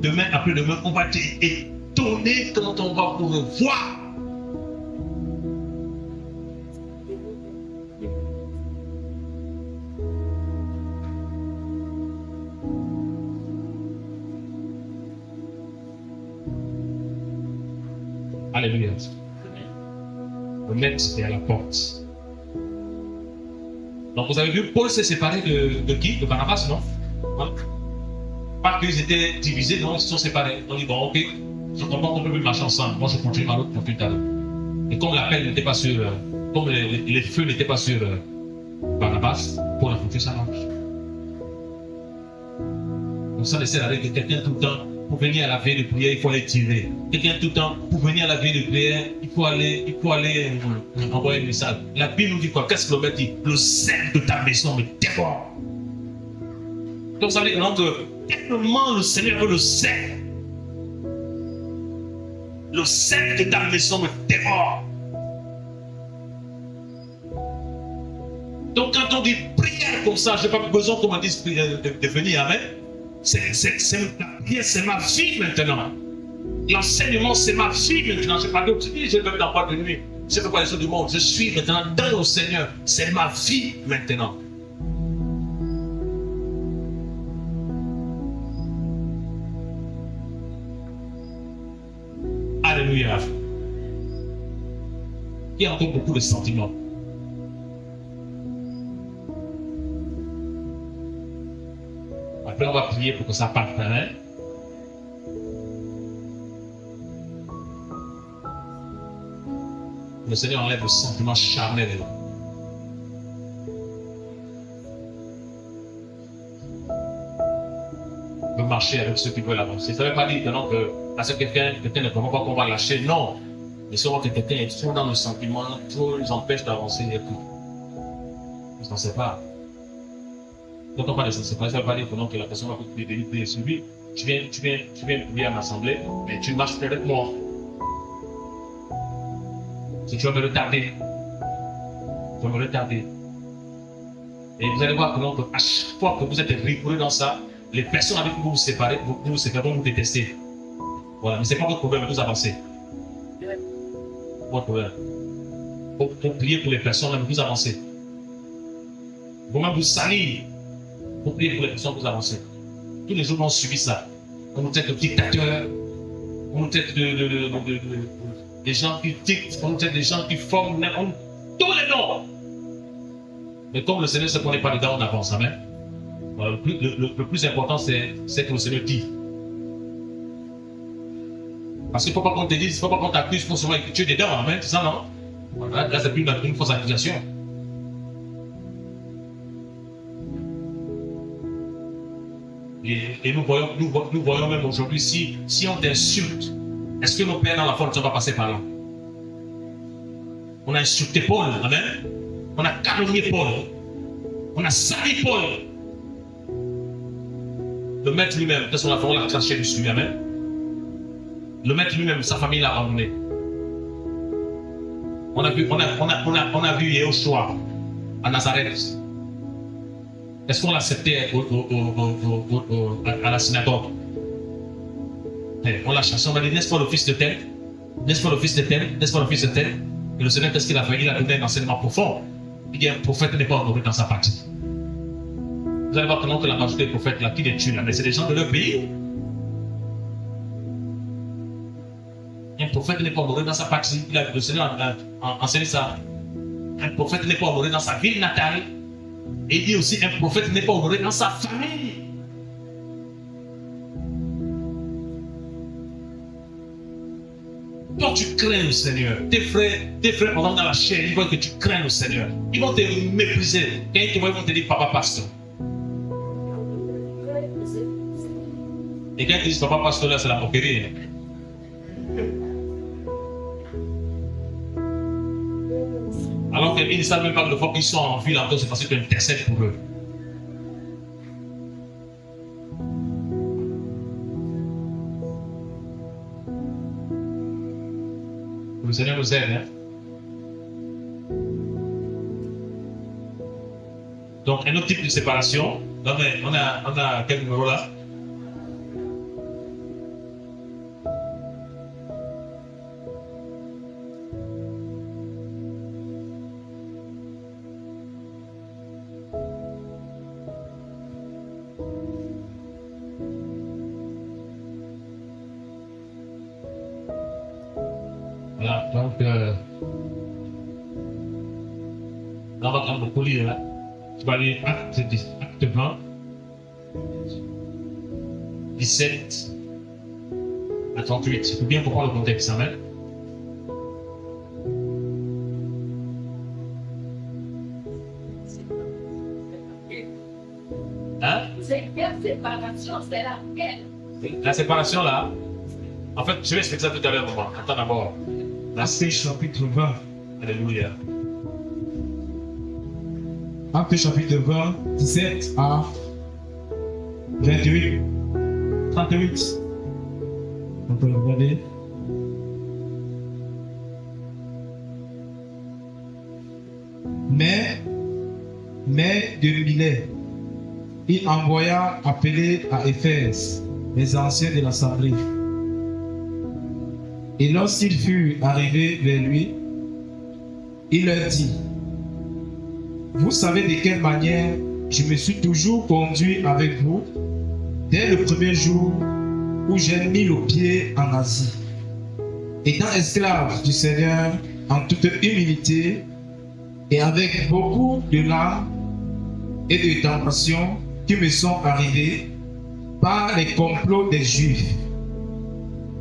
Demain, après-demain, on va être étonné quand on va pouvoir voir. Alléluia. Le maître est à la porte. Donc vous avez vu, Paul s'est séparé de qui? De Barnabas, non? Voilà. Pas qu'ils étaient divisés, non, ils se sont séparés. On dit, bon, ok, je comprends qu'on ne peut plus marcher ensemble. Moi, je continue, ma l'autre continue ta l'autre. Et comme l'appel n'était pas sur, comme les feux n'étaient pas sur Barnabas, Paul a foutu sa marche. Donc ça, c'est la règle de quelqu'un tout le temps. Pour venir à la veille de prière, il faut aller tirer. Quelqu'un tout le temps, pour venir à la veille de prière, il faut aller envoyer un message. La Bible nous dit quoi? Qu'est-ce que le maître dit? Le sel de ta maison me dévore. Donc ça veut dire que tellement le Seigneur veut le sel. Le sel de ta maison me dévore. Donc quand on dit prière comme ça, je n'ai pas besoin qu'on me dise de venir. Amen. La prière, c'est ma vie maintenant. L'enseignement, c'est ma vie maintenant. Je n'ai pas d'autre vie, je ne veux pas boîte de nuit. Je ne veux pas les choses du monde. Je suis maintenant dans le Seigneur. C'est ma vie maintenant. Alléluia. Il y a encore beaucoup de sentiments. Après, on va prier pour que ça parte. Hein? Le Seigneur enlève le sentiment charnel. Il veut marcher avec ceux qui veulent avancer. Ça ne veut pas dire non, que parce que quelqu'un ne comprend pas qu'on va lâcher. Non. Mais souvent que quelqu'un est trop dans le sentiment, trop les empêche d'avancer et tout. Ils n'en savent pas. Quand on parle de ça, ça ne veut pas dire que la personne va prier sur lui. Tu viens prier à l'assemblée, mais tu marches avec moi. Si tu vas me retarder, tu vas me retarder. Et vous allez voir que à chaque fois que vous êtes rigoureux dans ça, les personnes avec qui vous vous séparez, vont vous détester. Voilà, mais ce n'est pas votre problème, vous avancez. Votre problème. Pour prier pour les personnes, vous avancez. Vous-même vous salir. Pour prier pour les personnes, vous avancez. Tous les jours, on subit ça. On nous traite de dictateurs, on nous traite des gens qui dictent, on nous traite des gens qui forment, tous les noms. Mais comme le Seigneur sait qu'on n'est pas dedans, on avance. Amen. Voilà, le plus important, c'est que le Seigneur dit. Parce qu'il ne faut pas qu'on te dise, il ne faut pas qu'on t'accuse, il faut souvent que tu es dedans. Amen. C'est ça, non? Voilà, là, c'est plus une fausse accusation. Et nous voyons même aujourd'hui, si on t'insulte, Est-ce que nos pères dans la foi ne sont pas passés par là? On a insulté Paul, amen. On a calomnié Paul. On a sali Paul. Le maître lui-même, qu'est-ce qu'on a fait? On l'a craché dessus, amen. Le maître lui-même, sa famille l'a ramené. On a vu Yehoshua à Nazareth. Est-ce qu'on l'acceptait à la synagogue? On l'a chassé, on a dit, n'est-ce pas le fils de tel? N'est-ce pas le fils de tel? N'est-ce pas le fils de tel? Et le Seigneur, qu'est-ce qu'il a fait? Il a donné un enseignement profond. Il dit, un prophète n'est pas honoré dans sa patrie. Vous allez voir que non, que la majorité des prophètes, là, qui les tue, là, mais c'est des gens de leur pays. Un prophète n'est pas honoré dans sa patrie. Le Seigneur a enseigné ça. Un prophète n'est pas honoré dans sa ville natale. Et il dit aussi, un prophète n'est pas honoré dans sa famille. Toi, tu crains le Seigneur. Tes frères, pendant dans la chair, ils voient que tu crains le Seigneur. Ils vont te mépriser. Quand ils te voient, ils vont te dire, papa pasteur. Et quand ils disent papa pasteur, là, c'est la moquerie. Alors qu'ils ne savent même pas que le fois qu'ils sont en ville encore, c'est parce que tu intercèdes pour eux. Le Seigneur nous aide. Hein? Donc, un autre type de séparation. On a quel numéro là? Voilà, donc, là, on va prendre beaucoup lire là. Tu vas lire acte 20, 17 à 38. Il faut bien comprendre le contexte, amen. Hein? C'est quelle séparation? C'est laquelle? La séparation là, en fait, je vais expliquer ça tout à l'heure, maman. Attends d'abord. Acte chapitre 20. Alléluia. Acte chapitre 20, 17 à 28. 38. On peut le regarder. Mais de Milet, il envoya appeler à Éphèse les anciens de l'assemblée. Et lorsqu'ils furent arrivés vers lui, il leur dit: vous savez de quelle manière je me suis toujours conduit avec vous dès le premier jour où j'ai mis le pied en Asie, étant esclave du Seigneur en toute humilité et avec beaucoup de larmes et de tentations qui me sont arrivées par les complots des Juifs.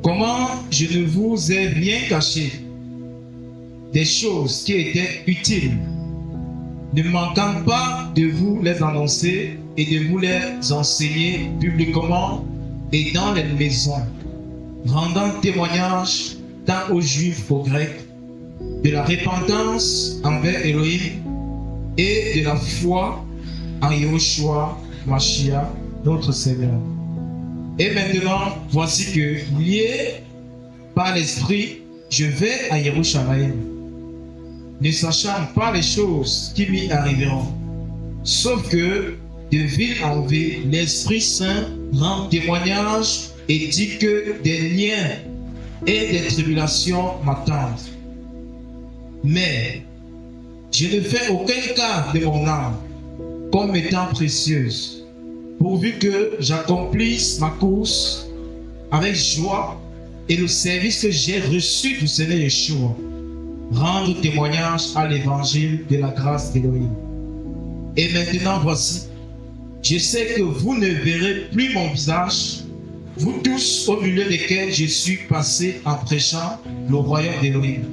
Comment je ne vous ai rien caché des choses qui étaient utiles, ne manquant pas de vous les annoncer et de vous les enseigner publiquement et dans les maisons, rendant témoignage tant aux Juifs qu'aux Grecs de la repentance envers Elohim et de la foi en Yehoshua Mashiach, notre Seigneur. Et maintenant, voici que, lié par l'Esprit, je vais à Jérusalem, ne sachant pas les choses qui m'y arriveront. Sauf que, de ville en ville, l'Esprit Saint rend témoignage et dit que des liens et des tribulations m'attendent. Mais je ne fais aucun cas de mon âme comme étant précieuse, pourvu que j'accomplisse ma course avec joie et le service que j'ai reçu du Seigneur Yeshua, rendre témoignage à l'évangile de la grâce d'Élohim. Et maintenant voici, je sais que vous ne verrez plus mon visage, vous tous au milieu desquels je suis passé en prêchant le royaume d'Élohim.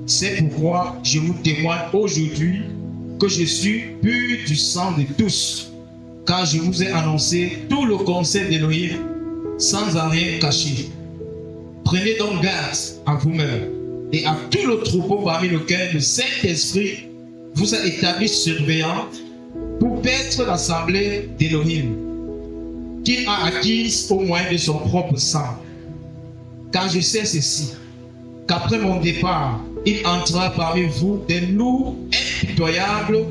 C'est pourquoi je vous témoigne aujourd'hui que je suis pur du sang de tous, car je vous ai annoncé tout le conseil d'Élohim sans en rien cacher. Prenez donc garde à vous-même et à tout le troupeau parmi lequel le Saint-Esprit vous a établi surveillant pour paître l'assemblée d'Élohim, qu'il a acquise au moyen de son propre sang. Car je sais ceci, qu'après mon départ, il entrera parmi vous des loups impitoyables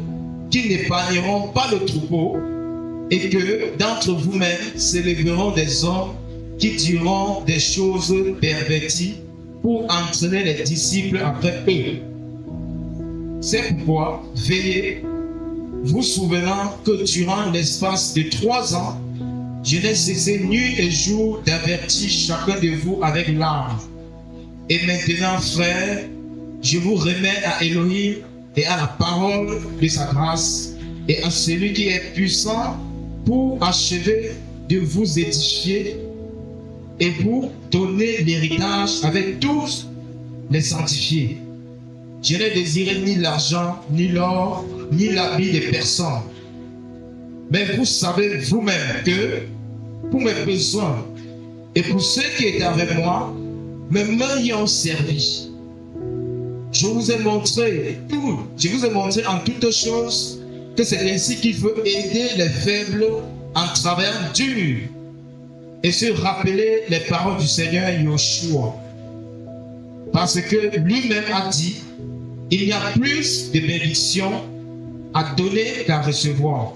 qui n'épargneront pas le troupeau, et que d'entre vous-mêmes s'élèveront des hommes qui diront des choses perverties pour entraîner les disciples après eux. C'est pourquoi veillez, vous souvenant que durant l'espace de 3 ans, je n'ai cessé nuit et jour d'avertir chacun de vous avec larmes. Et maintenant, frères, je vous remets à Elohim et à la parole de sa grâce et à celui qui est puissant pour achever de vous édifier et pour donner l'héritage avec tous les sanctifiés. Je n'ai désiré ni l'argent, ni l'or, ni l'habit des personnes. Mais vous savez vous-même que pour mes besoins et pour ceux qui étaient avec moi, mes mains y ont servi. Je vous ai montré en toutes choses que c'est ainsi qu'il faut aider les faibles en travaillant dur et se rappeler les paroles du Seigneur Yoshua. Parce que lui-même a dit, il y a plus de bénédictions à donner qu'à recevoir.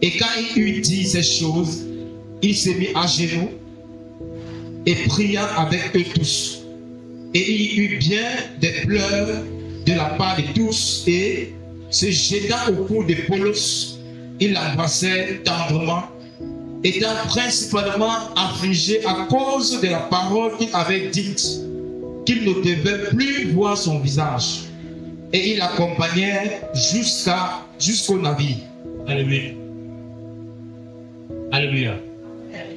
Et quand il eut dit ces choses, il s'est mis à genoux et pria avec eux tous. Et il y eut bien des pleurs de la part de tous, et se jetant au cou de Paulos, il l'embrassait tendrement, étant principalement affligé à cause de la parole qu'il avait dite, qu'il ne devait plus voir son visage. Et il l'accompagnait jusqu'au navire. Alléluia. Alléluia.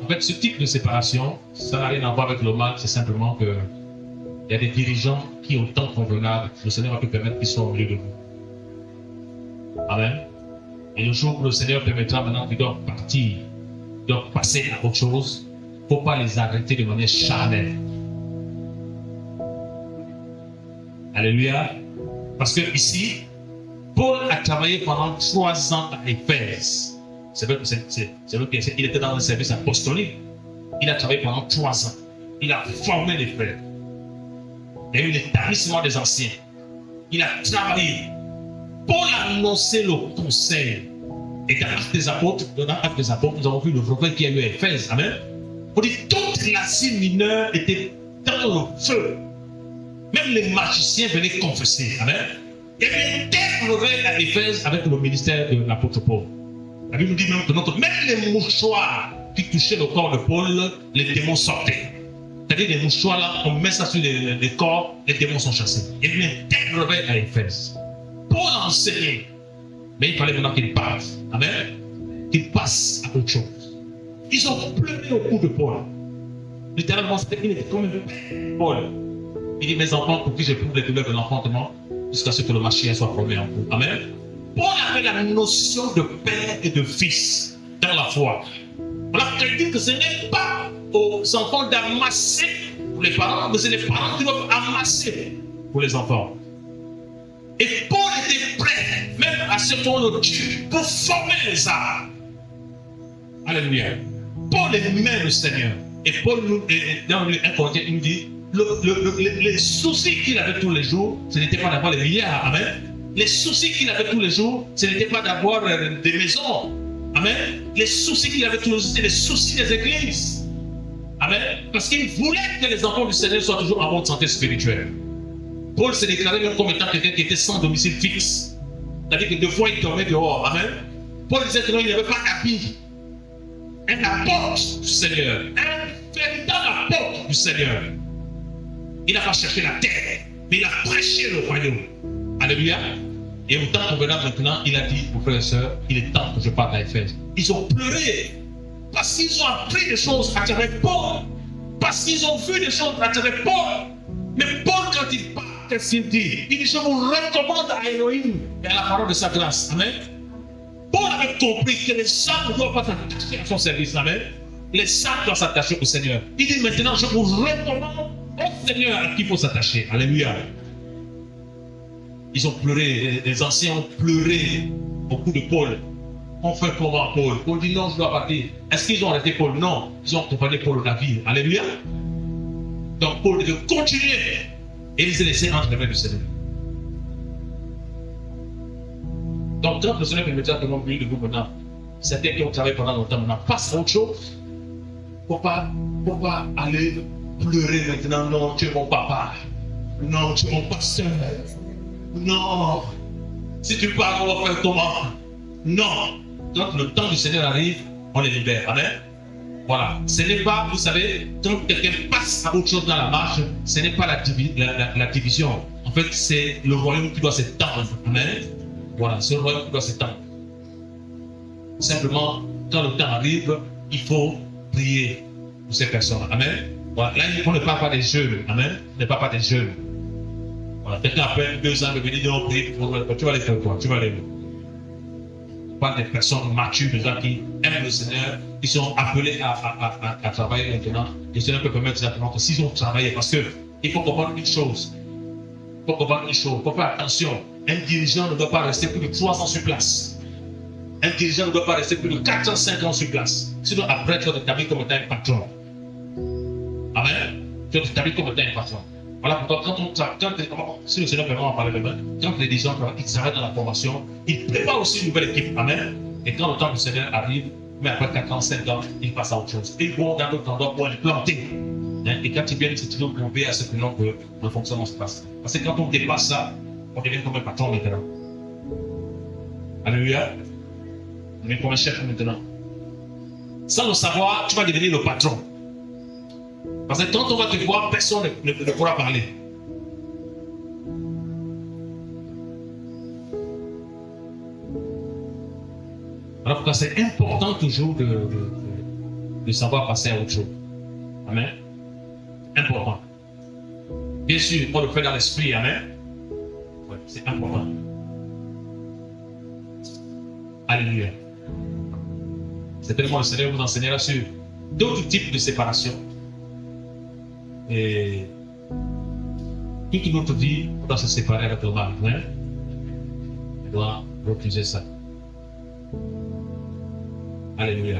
En fait, ce type de séparation, ça n'a rien à voir avec le mal, c'est simplement que il y a des dirigeants qui, au temps convenable, le Seigneur va pu permettre qu'ils soient au milieu de vous. Amen. Et le jour où le Seigneur permettra maintenant qu'ils doivent partir, ils doivent passer à autre chose, il ne faut pas les arrêter de manière charnelle. Alléluia. Parce que ici, Paul a travaillé pendant 3 ans à Éphèse. C'est vrai qu'il était dans un service apostolique. Il a travaillé pendant 3 ans. Il a formé les frères. Il y a eu l'établissement des anciens. Il a travaillé. Paul a annoncé le conseil. Et dans l'Acte des Apôtres, nous avons vu le prophète qui a eu à Éphèse. Amen. On dit toute l'Asie mineure était dans le feu. Même les magiciens venaient confesser. Amen. Il y avait un tel réveil à Éphèse avec le ministère de l'apôtre Paul. La Bible nous dit même que même les mouchoirs qui touchaient le corps de Paul, les démons sortaient. C'est-à-dire les mouchoirs là, on met ça sur les corps, les démons sont chassés. Il y avait un tel réveil à Éphèse. Paul a enseigné, mais il fallait maintenant qu'il parte. Amen. Qu'il passe à autre chose. Ils ont pleuré au cou de Paul. Littéralement, il était comme un Paul. Il dit, mes enfants, pour qui j'éprouve les douleurs de l'enfantement, jusqu'à ce que le Mashiach soit formé en vous. Amen. Paul avait la notion de père et de fils dans la foi. On a dit que ce n'est pas aux enfants d'amasser pour les parents, mais c'est les parents qui doivent amasser pour les enfants. Et Paul était prêt, même à ce tour pour former les âmes. Alléluia. Paul aimait le Seigneur. Et Paul, dans le 1 Corinthiens, il nous dit, les soucis qu'il avait tous les jours, ce n'était pas d'avoir les milliards. Amen. Les soucis qu'il avait tous les jours, ce n'était pas d'avoir des maisons. Amen. Les soucis qu'il avait tous les jours, c'était les soucis des églises. Amen. Parce qu'il voulait que les enfants du Seigneur soient toujours en bonne santé spirituelle. Paul s'est déclaré même comme étant quelqu'un qui était sans domicile fixe. C'est-à-dire que 2 fois il dormait dehors. Amen. Paul disait que non, il n'avait pas d'habit. Un apôtre du Seigneur. Un véritable apôtre du Seigneur. Il n'a pas cherché la terre, mais il a prêché le royaume. Alléluia. Et au temps convenable maintenant, il a dit aux frères et sœurs, il est temps que je parte à Éphèse. Ils ont pleuré parce qu'ils ont appris des choses à travers Paul. Parce qu'ils ont vu des choses à travers Paul. Mais Paul, quand il part, qu'est-ce qu'il dit? Il dit, je vous recommande à Elohim et à la parole de sa grâce. Amen. Paul avait compris que les saints ne doivent pas s'attacher à son service. Amen. Les saints doivent s'attacher au Seigneur. Il dit maintenant, je vous recommande Un Seigneur à qui il faut s'attacher. Alléluia. Ils ont pleuré, les anciens ont pleuré beaucoup de Paul. On fait comment Paul? Paul dit non, je dois partir. Est-ce qu'ils ont arrêté Paul? Non, ils ont accompagné Paul au navire. Alléluia. Donc Paul devait continuer. Et il s'est laissé entre les mains du Seigneur. Donc quand le Seigneur permettra que l'on brille de vous maintenant, certains qui ont travaillé pendant longtemps maintenant passent à autre chose. Faut pas aller pleurer maintenant. Non, tu es mon papa. Non, tu es mon pasteur. Non. Si tu pars, on va faire comment? Non. Quand le temps du Seigneur arrive, on les libère. Amen. Voilà. Ce n'est pas, vous savez, quand quelqu'un passe à autre chose dans la marche, ce n'est pas la division. En fait, c'est le royaume qui doit s'étendre. Amen. Voilà, c'est le royaume qui doit s'étendre. Simplement, quand le temps arrive, il faut prier pour ces personnes. Amen. Voilà. Là, on ne parle pas des jeunes. Amen. On ne parle pas des jeunes. Voilà. Quelqu'un après 2 ans de venir dire on prie, tu vas les faire quoi? Tu vas les. Pas des personnes matures, des gens qui aiment le Seigneur, qui sont appelés à travailler maintenant. Le Seigneur peut permettre simplement que s'ils ont travaillé, parce qu'il faut comprendre une chose. Il faut comprendre une chose. Il faut faire attention. Un dirigeant ne doit pas rester plus de 3 ans sur place. Un dirigeant ne doit pas rester plus de 4 ans, 5 ans sur place. Sinon, après, tu dois t'établir comme étant un patron. Amen. Tu dois t'établir comme étant un patron. Voilà pourquoi si le Seigneur peut vraiment en parler demain, quand les dirigeants ils s'arrêtent dans la formation, ils préparent aussi une nouvelle équipe. Amen. Et quand le temps du Seigneur arrive, mais après 4 ans, 5 ans, ils passent à autre chose. Ils vont dans d'autres endroits pour les planter. Et quand ils viennent, c'est toujours pour veiller à ce que le fonctionnement se passe. Parce que quand on dépasse ça, on devient comme un patron maintenant. Alléluia. On devient comme un chef maintenant. Sans le savoir, tu vas devenir le patron. Parce que quand on va te voir, personne ne pourra parler. Alors que c'est important toujours de savoir passer à autre chose. Amen. Important. Bien sûr, on le fait dans l'esprit. Amen. Ouais, c'est important. Alléluia. C'est tellement le Seigneur vous enseignera sur d'autres types de séparation. Et toute notre vie, on doit se séparer avec le mal. Hein? On doit refuser ça. Alléluia.